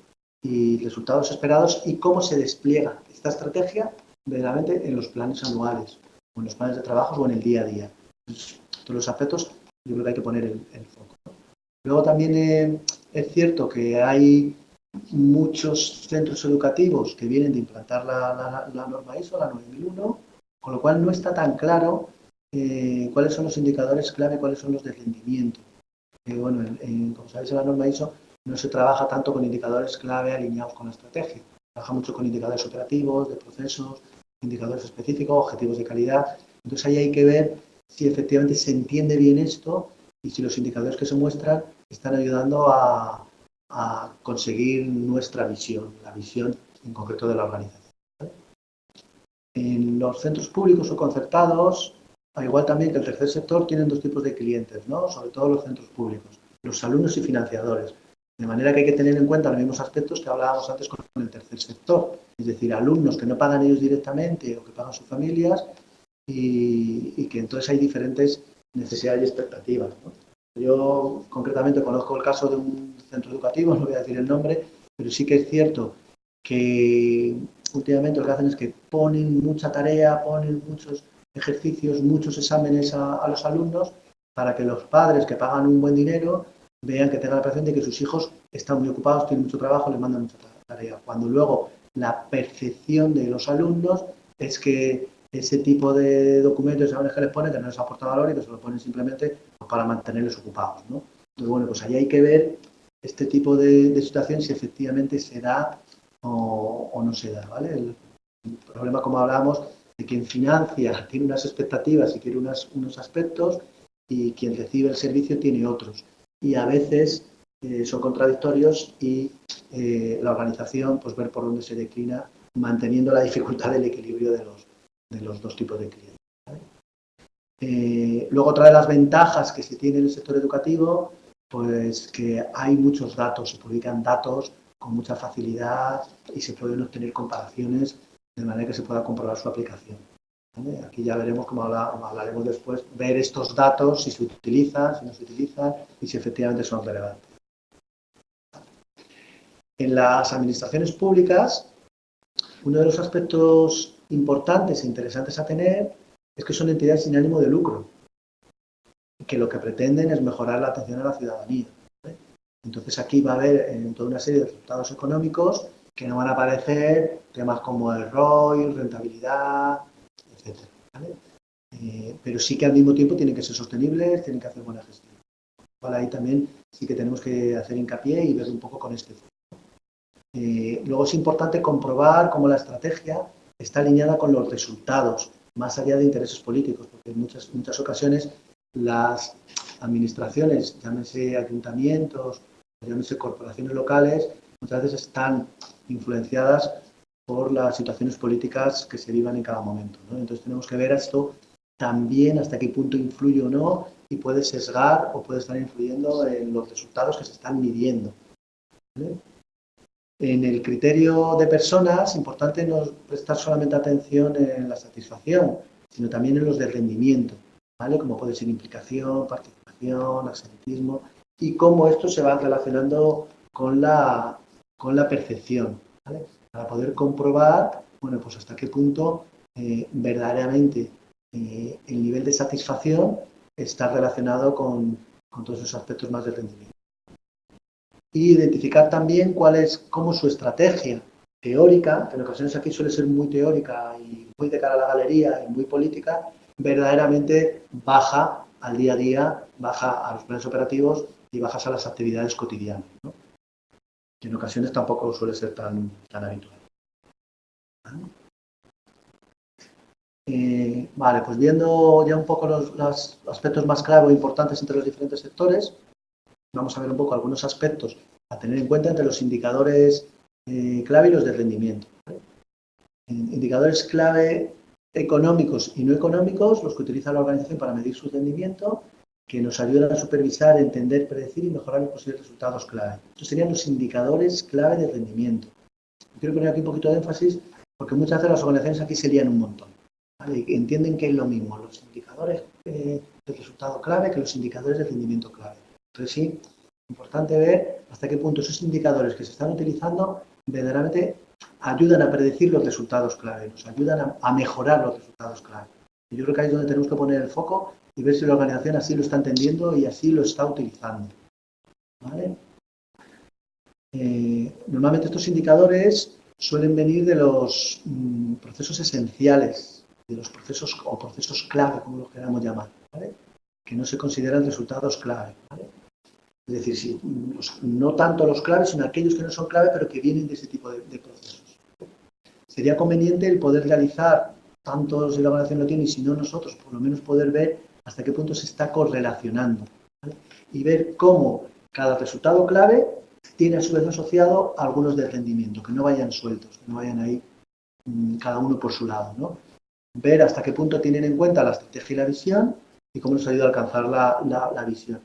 y resultados esperados y cómo se despliega esta estrategia verdaderamente en los planes anuales, o en los planes de trabajo o en el día a día. Entonces, todos los aspectos yo creo que hay que poner el foco, ¿no? Luego también es cierto que hay muchos centros educativos que vienen de implantar la norma ISO, la 9001, con lo cual no está tan claro cuáles son los indicadores clave, cuáles son los de rendimiento. Bueno, como sabéis, en la norma ISO no se trabaja tanto con indicadores clave alineados con la estrategia. Trabaja mucho con indicadores operativos, de procesos, indicadores específicos, objetivos de calidad. Entonces ahí hay que ver si efectivamente se entiende bien esto y si los indicadores que se muestran están ayudando a conseguir nuestra visión, la visión en concreto de la organización. En los centros públicos o concertados, al igual también que el tercer sector, tienen dos tipos de clientes, ¿no? Sobre todo los centros públicos, los alumnos y financiadores. De manera que hay que tener en cuenta los mismos aspectos que hablábamos antes con el tercer sector, es decir, alumnos que no pagan ellos directamente o que pagan sus familias y que entonces hay diferentes necesidades y expectativas, ¿no? Yo concretamente conozco el caso de un centro educativo, no voy a decir el nombre, pero sí que es cierto que últimamente lo que hacen es que ponen mucha tarea, ponen muchos ejercicios, muchos exámenes a los alumnos para que los padres que pagan un buen dinero vean que tengan la percepción de que sus hijos están muy ocupados, tienen mucho trabajo, les mandan mucha tarea. Cuando luego la percepción de los alumnos es que ese tipo de documentos y exámenes que les ponen que no les aporta valor y que se lo ponen simplemente para mantenerlos ocupados, ¿no? Entonces, bueno, pues ahí hay que ver este tipo de situación si efectivamente se da o no se da, ¿vale? El problema, como hablábamos, de quien financia tiene unas expectativas y quiere unos aspectos y quien recibe el servicio tiene otros. Y a veces son contradictorios y la organización, pues ver por dónde se declina, manteniendo la dificultad del equilibrio de los dos tipos de clientes, ¿vale? Luego, otra de las ventajas que se tiene en el sector educativo, pues que hay muchos datos, se publican datos con mucha facilidad y se pueden obtener comparaciones de manera que se pueda comprobar su aplicación. ¿vale? Aquí ya veremos, como hablaremos después, ver estos datos, si se utilizan, si no se utilizan y si efectivamente son relevantes. En las administraciones públicas, uno de los aspectos importantes e interesantes a tener es que son entidades sin ánimo de lucro, que lo que pretenden es mejorar la atención a la ciudadanía, ¿vale? Entonces aquí va a haber toda una serie de resultados económicos que no van a aparecer temas como el ROI, rentabilidad, etcétera, ¿vale? Pero sí que al mismo tiempo tienen que ser sostenibles, tienen que hacer buena gestión. Vale, ahí también sí que tenemos que hacer hincapié y ver un poco con este foco. Luego es importante comprobar cómo la estrategia está alineada con los resultados, más allá de intereses políticos, porque en muchas ocasiones las administraciones, llámese ayuntamientos, llámese corporaciones locales, muchas veces están influenciadas por las situaciones políticas que se vivan en cada momento, ¿no? Entonces tenemos que ver esto también hasta qué punto influye o no y puede sesgar o puede estar influyendo en los resultados que se están midiendo, ¿vale? En el criterio de personas, es importante no prestar solamente atención en la satisfacción, sino también en los de rendimiento, ¿vale? Como puede ser implicación, participación, absentismo, y cómo esto se va relacionando con la percepción, ¿vale? Para poder comprobar, bueno, pues hasta qué punto verdaderamente el nivel de satisfacción está relacionado con todos esos aspectos más de rendimiento. Y identificar también cómo su estrategia teórica, que en ocasiones aquí suele ser muy teórica y muy de cara a la galería y muy política, verdaderamente baja al día a día, baja a los planes operativos y bajas a las actividades cotidianas, ¿no? Que en ocasiones tampoco suele ser tan habitual. Vale, pues viendo ya un poco los aspectos más clave o importantes entre los diferentes sectores, vamos a ver un poco algunos aspectos a tener en cuenta entre los indicadores clave y los de rendimiento, ¿vale? Indicadores clave económicos y no económicos, los que utiliza la organización para medir su rendimiento, que nos ayudan a supervisar, entender, predecir y mejorar los posibles resultados clave. Estos serían los indicadores clave de rendimiento. Quiero poner aquí un poquito de énfasis porque muchas veces las organizaciones aquí se lían un montón, ¿vale? Y entienden que es lo mismo los indicadores de resultado clave que los indicadores de rendimiento clave. Entonces sí, importante ver hasta qué punto esos indicadores que se están utilizando verdaderamente ayudan a predecir los resultados clave, nos ayudan a mejorar los resultados clave. Y yo creo que ahí es donde tenemos que poner el foco y ver si la organización así lo está entendiendo y así lo está utilizando, ¿vale? Normalmente estos indicadores suelen venir de los procesos esenciales, de los procesos o procesos clave, como los queramos llamar, ¿vale? Que no se consideran resultados clave, ¿vale? Es decir, sí, no tanto los claves, sino aquellos que no son clave, pero que vienen de ese tipo de procesos. Sería conveniente el poder realizar, tanto si la organización lo tiene y si no nosotros, por lo menos poder ver hasta qué punto se está correlacionando, ¿vale? Y ver cómo cada resultado clave tiene a su vez asociado algunos de rendimiento, que no vayan sueltos, que no vayan ahí cada uno por su lado, ¿no? Ver hasta qué punto tienen en cuenta la estrategia y la visión y cómo nos ayuda a alcanzar la visión.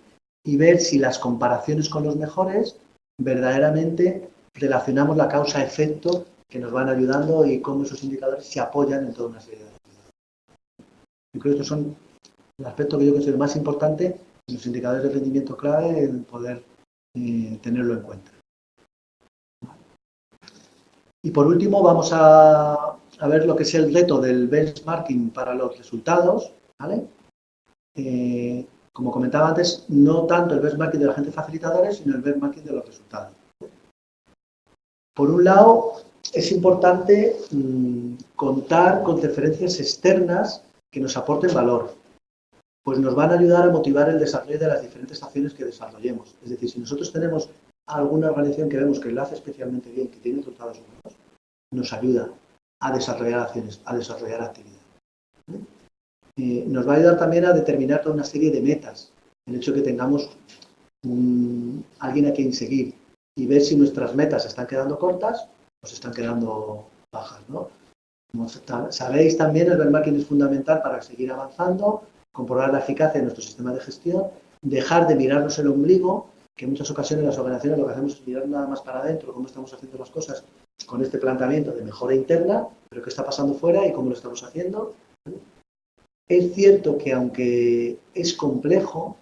Y ver si las comparaciones con los mejores verdaderamente relacionamos la causa-efecto que nos van ayudando y cómo esos indicadores se apoyan en toda una serie de actividades. Yo creo que estos son el aspecto que yo considero más importante en los indicadores de rendimiento clave, el poder tenerlo en cuenta. Y por último vamos a ver lo que es el reto del benchmarking para los resultados, ¿vale? Como comentaba antes, no tanto el benchmarking de los agentes facilitadores, sino el benchmarking de los resultados. Por un lado, es importante contar con referencias externas que nos aporten valor, pues nos van a ayudar a motivar el desarrollo de las diferentes acciones que desarrollemos. Es decir, si nosotros tenemos alguna organización que vemos que lo hace especialmente bien, que tiene resultados buenos, nos ayuda a desarrollar acciones, a desarrollar actividades. Nos va a ayudar también a determinar toda una serie de metas. El hecho de que tengamos alguien a quien seguir y ver si nuestras metas se están quedando cortas o se están quedando bajas, ¿no? Como sabéis también, el benchmarking es fundamental para seguir avanzando, comprobar la eficacia de nuestro sistema de gestión, dejar de mirarnos el ombligo, que en muchas ocasiones las organizaciones lo que hacemos es mirar nada más para adentro, cómo estamos haciendo las cosas con este planteamiento de mejora interna, pero qué está pasando fuera y cómo lo estamos haciendo, ¿vale? Es cierto que aunque es complejo,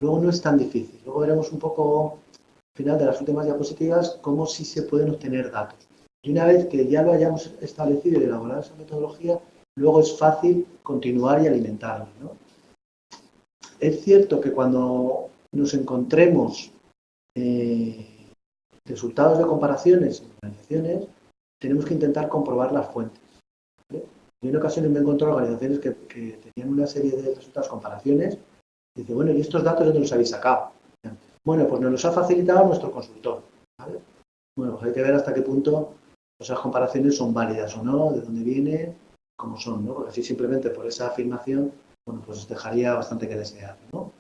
luego no es tan difícil. Luego veremos un poco, al final de las últimas diapositivas, cómo sí se pueden obtener datos. Y una vez que ya lo hayamos establecido y elaborado esa metodología, luego es fácil continuar y alimentarlo, ¿no? Es cierto que cuando nos encontremos resultados de comparaciones en organizaciones, tenemos que intentar comprobar las fuentes, ¿vale? Yo en ocasiones me he encontrado organizaciones que tenían una serie de resultados, comparaciones, y dice, bueno, ¿y estos datos dónde los habéis sacado? Bueno, pues nos los ha facilitado nuestro consultor, ¿vale? Bueno, pues hay que ver hasta qué punto esas comparaciones son válidas o no, de dónde vienen, cómo son, ¿no? Porque así simplemente por esa afirmación, bueno, pues dejaría bastante que desear, ¿no?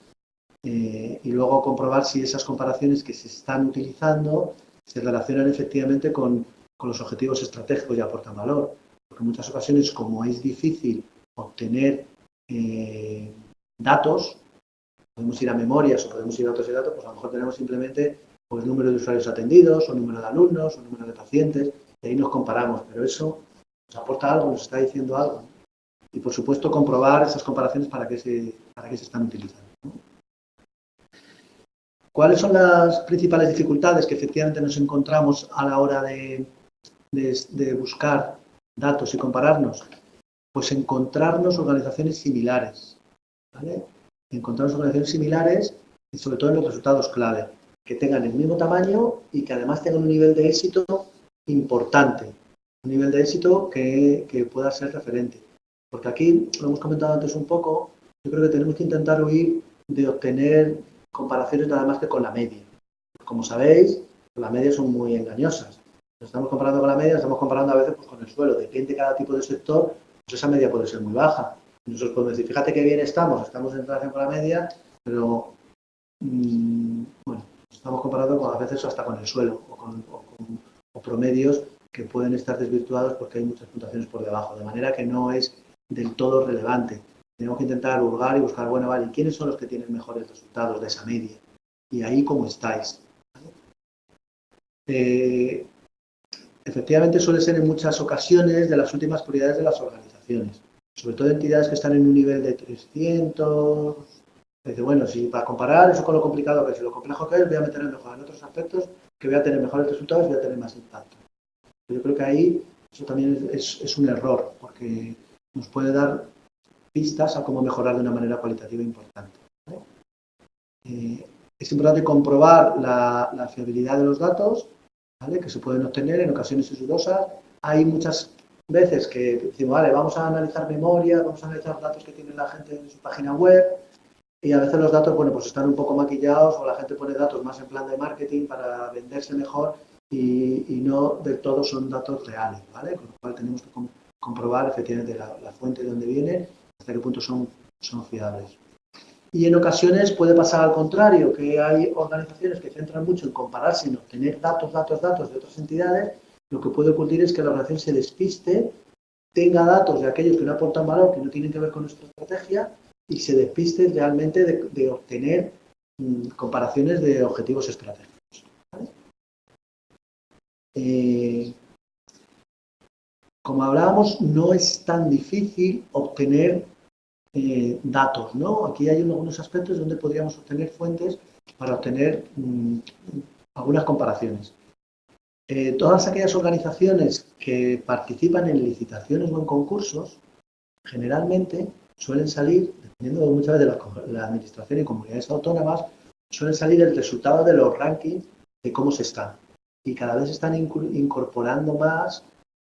Y luego comprobar si esas comparaciones que se están utilizando se relacionan efectivamente con los objetivos estratégicos y aportan valor. Porque en muchas ocasiones, como es difícil obtener datos, podemos ir a memorias o podemos ir a otros datos, pues a lo mejor tenemos simplemente pues, número de usuarios atendidos, o número de alumnos, o número de pacientes, y ahí nos comparamos, pero eso nos aporta algo, nos está diciendo algo. Y por supuesto comprobar esas comparaciones para qué se están utilizando, ¿no? ¿Cuáles son las principales dificultades que efectivamente nos encontramos a la hora de buscar datos y compararnos? Pues encontrarnos organizaciones similares, ¿vale? Encontrarnos organizaciones similares y sobre todo en los resultados clave, que tengan el mismo tamaño y que además tengan un nivel de éxito importante, un nivel de éxito que pueda ser referente. Porque aquí, lo hemos comentado antes un poco, yo creo que tenemos que intentar huir de obtener comparaciones nada más que con la media. Como sabéis, las medias son muy engañosas. Si estamos comparando con la media, estamos comparando a veces pues, con el suelo. Depende de cada tipo de sector, pues esa media puede ser muy baja. Nosotros podemos decir, fíjate qué bien estamos en relación con la media, pero bueno, estamos comparando a veces hasta con el suelo o promedios que pueden estar desvirtuados porque hay muchas puntuaciones por debajo, de manera que no es del todo relevante. Tenemos que intentar hurgar y buscar, bueno, vale, ¿quiénes son los que tienen mejores resultados de esa media? Y ahí cómo estáis. Efectivamente suele ser en muchas ocasiones de las últimas prioridades de las organizaciones, sobre todo entidades que están en un nivel de 300. Dice, bueno, si para comparar eso con lo complicado que es y lo complejo que es, voy a meterme mejor en otros aspectos que voy a tener mejores resultados y voy a tener más impacto. Yo creo que ahí eso también es un error, porque nos puede dar pistas a cómo mejorar de una manera cualitativa importante, ¿vale? Es importante comprobar la fiabilidad de los datos, ¿vale? Que se pueden obtener, en ocasiones es dudosa. Hay muchas veces que decimos, vale, vamos a analizar memoria, vamos a analizar datos que tiene la gente en su página web, y a veces los datos, bueno, pues están un poco maquillados o la gente pone datos más en plan de marketing para venderse mejor y no del todo son datos reales, ¿vale? Con lo cual tenemos que comprobar efectivamente la fuente de donde viene, hasta qué punto son fiables. Y en ocasiones puede pasar al contrario, que hay organizaciones que centran mucho en comparar sin obtener datos de otras entidades. Lo que puede ocurrir es que la organización se despiste, tenga datos de aquellos que no aportan valor, que no tienen que ver con nuestra estrategia, y se despiste realmente de obtener comparaciones de objetivos estratégicos, ¿vale? Como hablábamos, no es tan difícil obtener datos, ¿no? Aquí hay algunos aspectos donde podríamos obtener fuentes para obtener algunas comparaciones. Todas aquellas organizaciones que participan en licitaciones o en concursos, generalmente suelen salir, dependiendo muchas veces de la administración y comunidades autónomas, suelen salir el resultado de los rankings de cómo se están. Y cada vez están incorporando más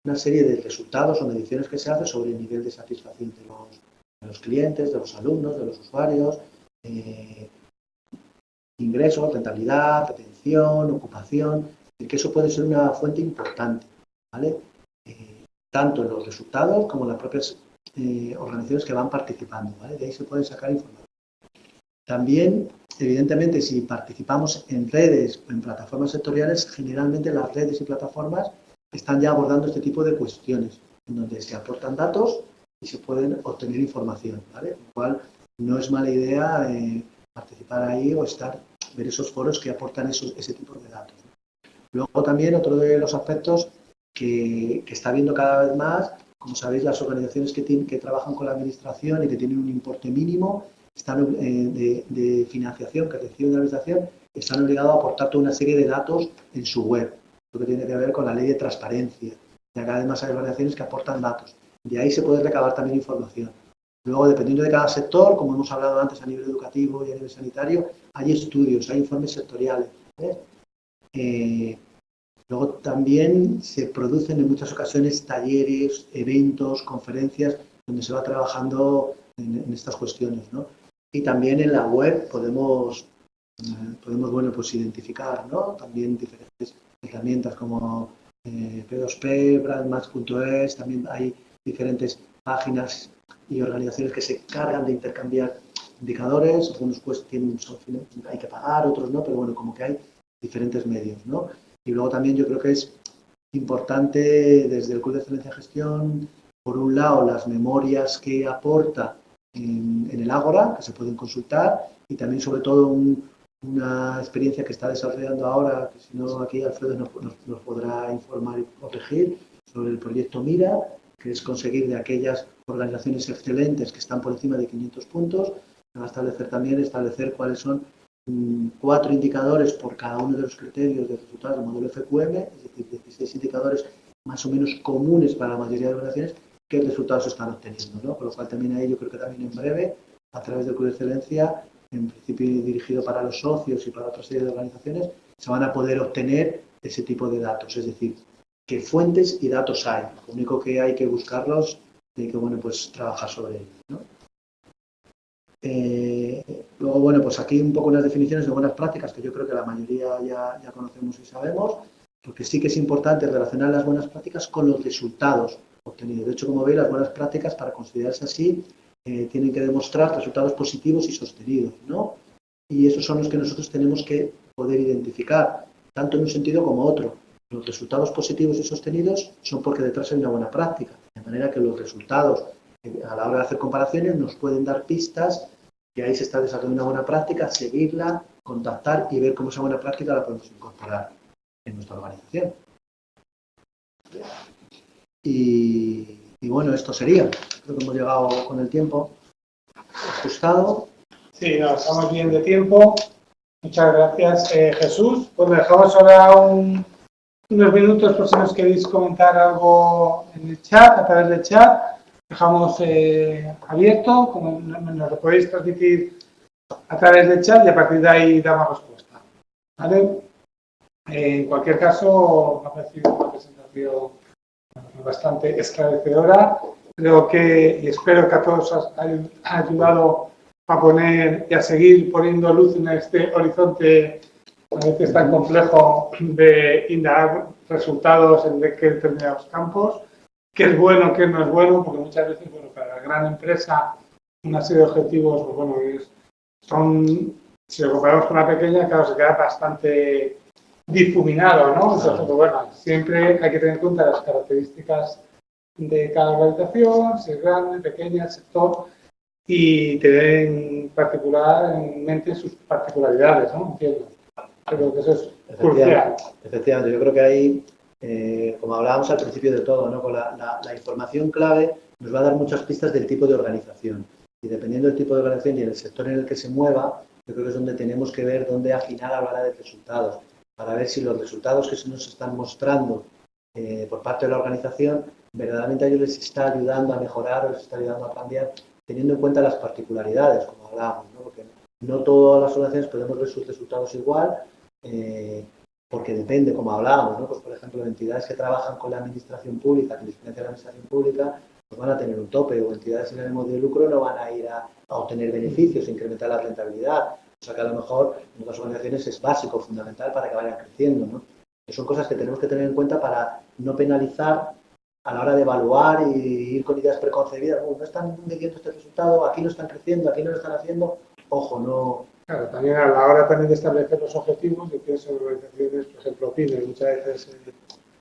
una serie de resultados o mediciones que se hacen sobre el nivel de satisfacción de los clientes, de los alumnos, de los usuarios, ingresos, rentabilidad, atención, ocupación, y que eso puede ser una fuente importante, ¿vale? Tanto en los resultados como en las propias organizaciones que van participando, ¿vale? De ahí se puede sacar información. También, evidentemente, si participamos en redes o en plataformas sectoriales, generalmente las redes y plataformas están ya abordando este tipo de cuestiones, en donde se aportan datos y se pueden obtener información, ¿vale? Con lo cual, no es mala idea participar ahí o ver esos foros que aportan ese tipo de datos. Luego también otro de los aspectos que está viendo cada vez más, como sabéis, las organizaciones que trabajan con la administración y que tienen un importe mínimo de financiación que reciben de la administración están obligados a aportar toda una serie de datos en su web, lo que tiene que ver con la ley de transparencia. Y acá además hay organizaciones que aportan datos. De ahí se puede recabar también información. Luego, dependiendo de cada sector, como hemos hablado antes a nivel educativo y a nivel sanitario, hay estudios, hay informes sectoriales. Luego también se producen en muchas ocasiones talleres, eventos, conferencias, donde se va trabajando en estas cuestiones, ¿no? Y también en la web podemos bueno, pues identificar, ¿no? También diferentes herramientas como P2P, brandmatch.es, también hay diferentes páginas y organizaciones que se cargan de intercambiar indicadores, algunos pues hay que pagar, otros no, pero bueno, como que hay diferentes medios, ¿no? Y luego también yo creo que es importante desde el Club de Excelencia de Gestión, por un lado, las memorias que aporta en el Ágora, que se pueden consultar, y también sobre todo una experiencia que está desarrollando ahora, que si no aquí Alfredo nos podrá informar y corregir, sobre el proyecto MIRA, que es conseguir de aquellas organizaciones excelentes que están por encima de 500 puntos, va a establecer cuáles son 4 indicadores por cada uno de los criterios de resultados del modelo FQM, es decir, 16 indicadores más o menos comunes para la mayoría de organizaciones, qué resultados están obteniendo, ¿no? Por lo cual también ahí yo creo que también en breve, a través del Club de Excelencia, en principio dirigido para los socios y para otra serie de organizaciones, se van a poder obtener ese tipo de datos, es decir, qué fuentes y datos hay. Lo único que hay que buscarlos y hay que, bueno, pues trabajar sobre ellos, ¿no? Luego, bueno, pues aquí un poco unas definiciones de buenas prácticas que yo creo que la mayoría ya conocemos y sabemos, porque sí que es importante relacionar las buenas prácticas con los resultados obtenidos. De hecho, como veis, las buenas prácticas, para considerarse así, tienen que demostrar resultados positivos y sostenidos, ¿no? Y esos son los que nosotros tenemos que poder identificar, tanto en un sentido como otro. Los resultados positivos y sostenidos son porque detrás hay una buena práctica, de manera que los resultados a la hora de hacer comparaciones nos pueden dar pistas que ahí se está desarrollando una buena práctica, seguirla, contactar y ver cómo esa buena práctica la podemos incorporar en nuestra organización. Y bueno, esto sería. Creo que hemos llegado con el tiempo ajustado. Sí, no, estamos bien de tiempo. Muchas gracias, Jesús. Pues dejamos ahora unos minutos por si nos queréis comentar algo en el chat, a través del chat. Dejamos abierto, como nos lo podéis transmitir a través del chat y a partir de ahí damos respuesta. ¿Vale? En cualquier caso, me ha parecido una presentación bastante esclarecedora. Creo que, y espero que a todos haya ayudado a poner y a seguir poniendo luz en este horizonte a veces tan complejo de indagar resultados en determinados campos, qué es bueno, qué no es bueno, porque muchas veces, bueno, para la gran empresa una serie de objetivos, pues bueno, si lo comparamos con la pequeña, claro, se queda bastante difuminado, ¿no? Entonces, pues bueno, siempre hay que tener en cuenta las características de cada organización, si es grande, pequeña, el sector, y tener en mente sus particularidades, ¿no? Entiendo. Creo que eso es crucial. Efectivamente, yo creo que ahí, como hablábamos al principio de todo, ¿no? Con la información clave nos va a dar muchas pistas del tipo de organización. Y dependiendo del tipo de organización y el sector en el que se mueva, yo creo que es donde tenemos que ver dónde afinar a la hora de resultados, para ver si los resultados que se nos están mostrando por parte de la organización verdaderamente a ellos les está ayudando a mejorar o les está ayudando a cambiar, teniendo en cuenta las particularidades, como hablábamos, ¿no? Porque no todas las organizaciones podemos ver sus resultados igual, porque depende, como hablábamos, ¿no? Pues, por ejemplo, entidades que trabajan con la administración pública, que diferencia de la administración pública, pues van a tener un tope, o entidades sin ánimo de lucro no van a ir a obtener beneficios, incrementar la rentabilidad. O sea que a lo mejor en otras organizaciones es básico, fundamental para que vayan creciendo, ¿no? Que son cosas que tenemos que tener en cuenta para no penalizar a la hora de evaluar y ir con ideas preconcebidas. No están midiendo este resultado, aquí no están creciendo, aquí no lo están haciendo. Ojo, no. Claro, también a la hora también de establecer los objetivos, yo pienso en organizaciones, por ejemplo, pymes, muchas veces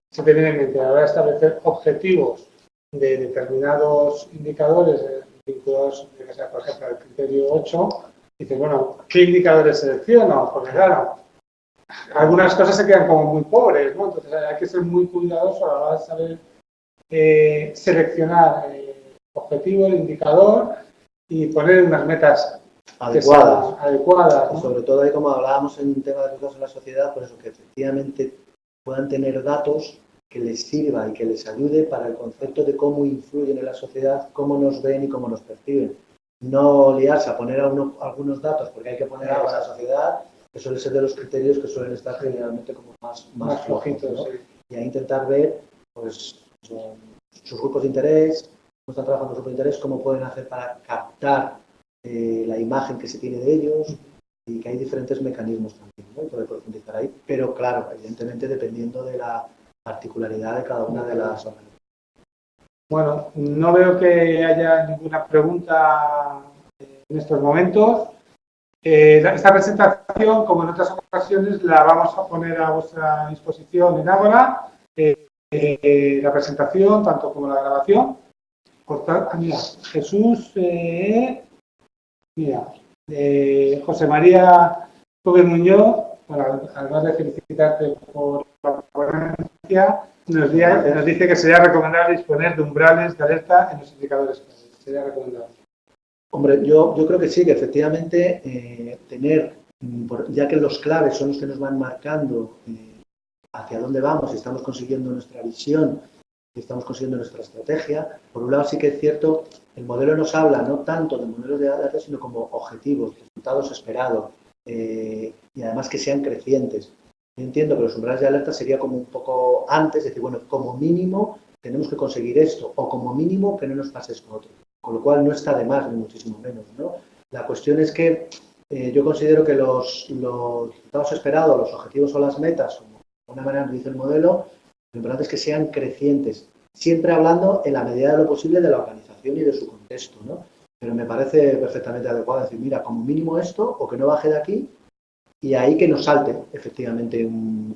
se tienen en mente a la hora de establecer objetivos de determinados indicadores vinculados, por ejemplo, al criterio 8, dices, bueno, ¿qué indicadores selecciono? Porque claro, algunas cosas se quedan como muy pobres, ¿no? Entonces hay que ser muy cuidadoso a la hora de saber seleccionar el objetivo, el indicador y poner unas metas adecuadas, ¿no? Y sobre todo, ahí como hablábamos en tema de resultados en la sociedad, pues eso, que efectivamente puedan tener datos que les sirva y que les ayude para el concepto de cómo influyen en la sociedad, cómo nos ven y cómo nos perciben. No liarse a poner algunos datos porque hay que poner algo a la sociedad, que suele ser de los criterios que suelen estar generalmente como más flojitos, ¿no? Sí. Y a intentar ver pues, sus grupos de interés, cómo están trabajando sus grupos de interés, cómo pueden hacer para captar la imagen que se tiene de ellos, y que hay diferentes mecanismos también, ¿no? Y poder profundizar ahí, pero claro, evidentemente dependiendo de la particularidad de cada una de las organizaciones. Bueno, no veo que haya ninguna pregunta en estos momentos. Esta presentación, como en otras ocasiones, la vamos a poner a vuestra disposición en Ágora. La presentación, tanto como la grabación. Mira, Jesús, mira, José María Gómez Muñoz, bueno, además de felicitarte por la ponencia, nos dice que sería recomendable disponer de umbrales de alerta en los indicadores. Sería recomendable. Hombre, yo creo que sí, que efectivamente tener, ya que los claves son los que nos van marcando hacia dónde vamos, si estamos consiguiendo nuestra visión, si estamos consiguiendo nuestra estrategia. Por un lado sí que es cierto, el modelo nos habla no tanto de modelos de datos, sino como objetivos, resultados esperados, y además que sean crecientes. Yo entiendo que los umbrales de alerta sería como un poco antes, decir, bueno, como mínimo tenemos que conseguir esto, o como mínimo que no nos pase esto otro. Con lo cual no está de más, ni muchísimo menos, ¿no? La cuestión es que yo considero que los resultados esperados, los objetivos o las metas, como de una manera nos dice el modelo, lo importante es que sean crecientes, siempre hablando en la medida de lo posible de la organización y de su contexto, ¿no? Pero me parece perfectamente adecuado decir, mira, como mínimo esto, o que no baje de aquí, y ahí que nos salte efectivamente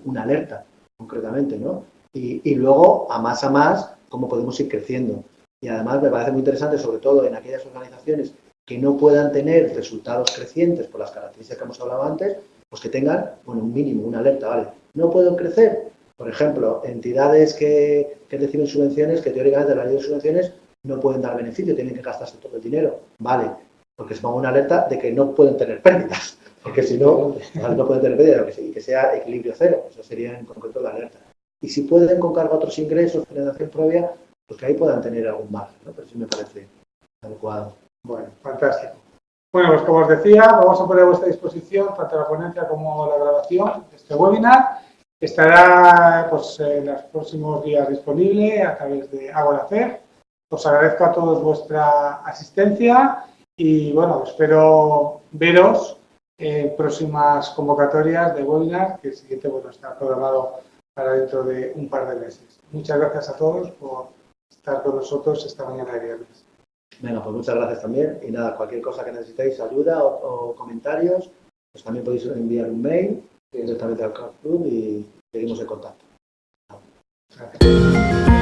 una alerta, concretamente, ¿no? Y luego, a más, cómo podemos ir creciendo. Y además me parece muy interesante, sobre todo en aquellas organizaciones que no puedan tener resultados crecientes por las características que hemos hablado antes, pues que tengan, bueno, un mínimo, una alerta, ¿vale? No puedo crecer. Por ejemplo, entidades que reciben subvenciones, que teóricamente la ley de subvenciones no pueden dar beneficio, tienen que gastarse todo el dinero. Vale, porque se ponga una alerta de que no pueden tener pérdidas, porque si no, no pueden tener pérdidas, y que sea equilibrio cero. Eso sería en concreto la alerta. Y si pueden con cargo a otros ingresos, generación propia, pues que ahí puedan tener algún margen, ¿no? Pero sí me parece adecuado. Bueno, fantástico. Bueno, pues como os decía, vamos a poner a vuestra disposición tanto la ponencia como la grabación de este webinar. Estará pues, en los próximos días disponible a través de Ágora. Os agradezco a todos vuestra asistencia y bueno, espero veros en próximas convocatorias de webinar, que el siguiente bueno, está programado para dentro de un par de meses. Muchas gracias a todos por estar con nosotros esta mañana de viernes. Venga, pues muchas gracias también. Y nada, cualquier cosa que necesitéis, ayuda o comentarios, pues también podéis enviar un mail directamente al Club y seguimos en contacto. Gracias.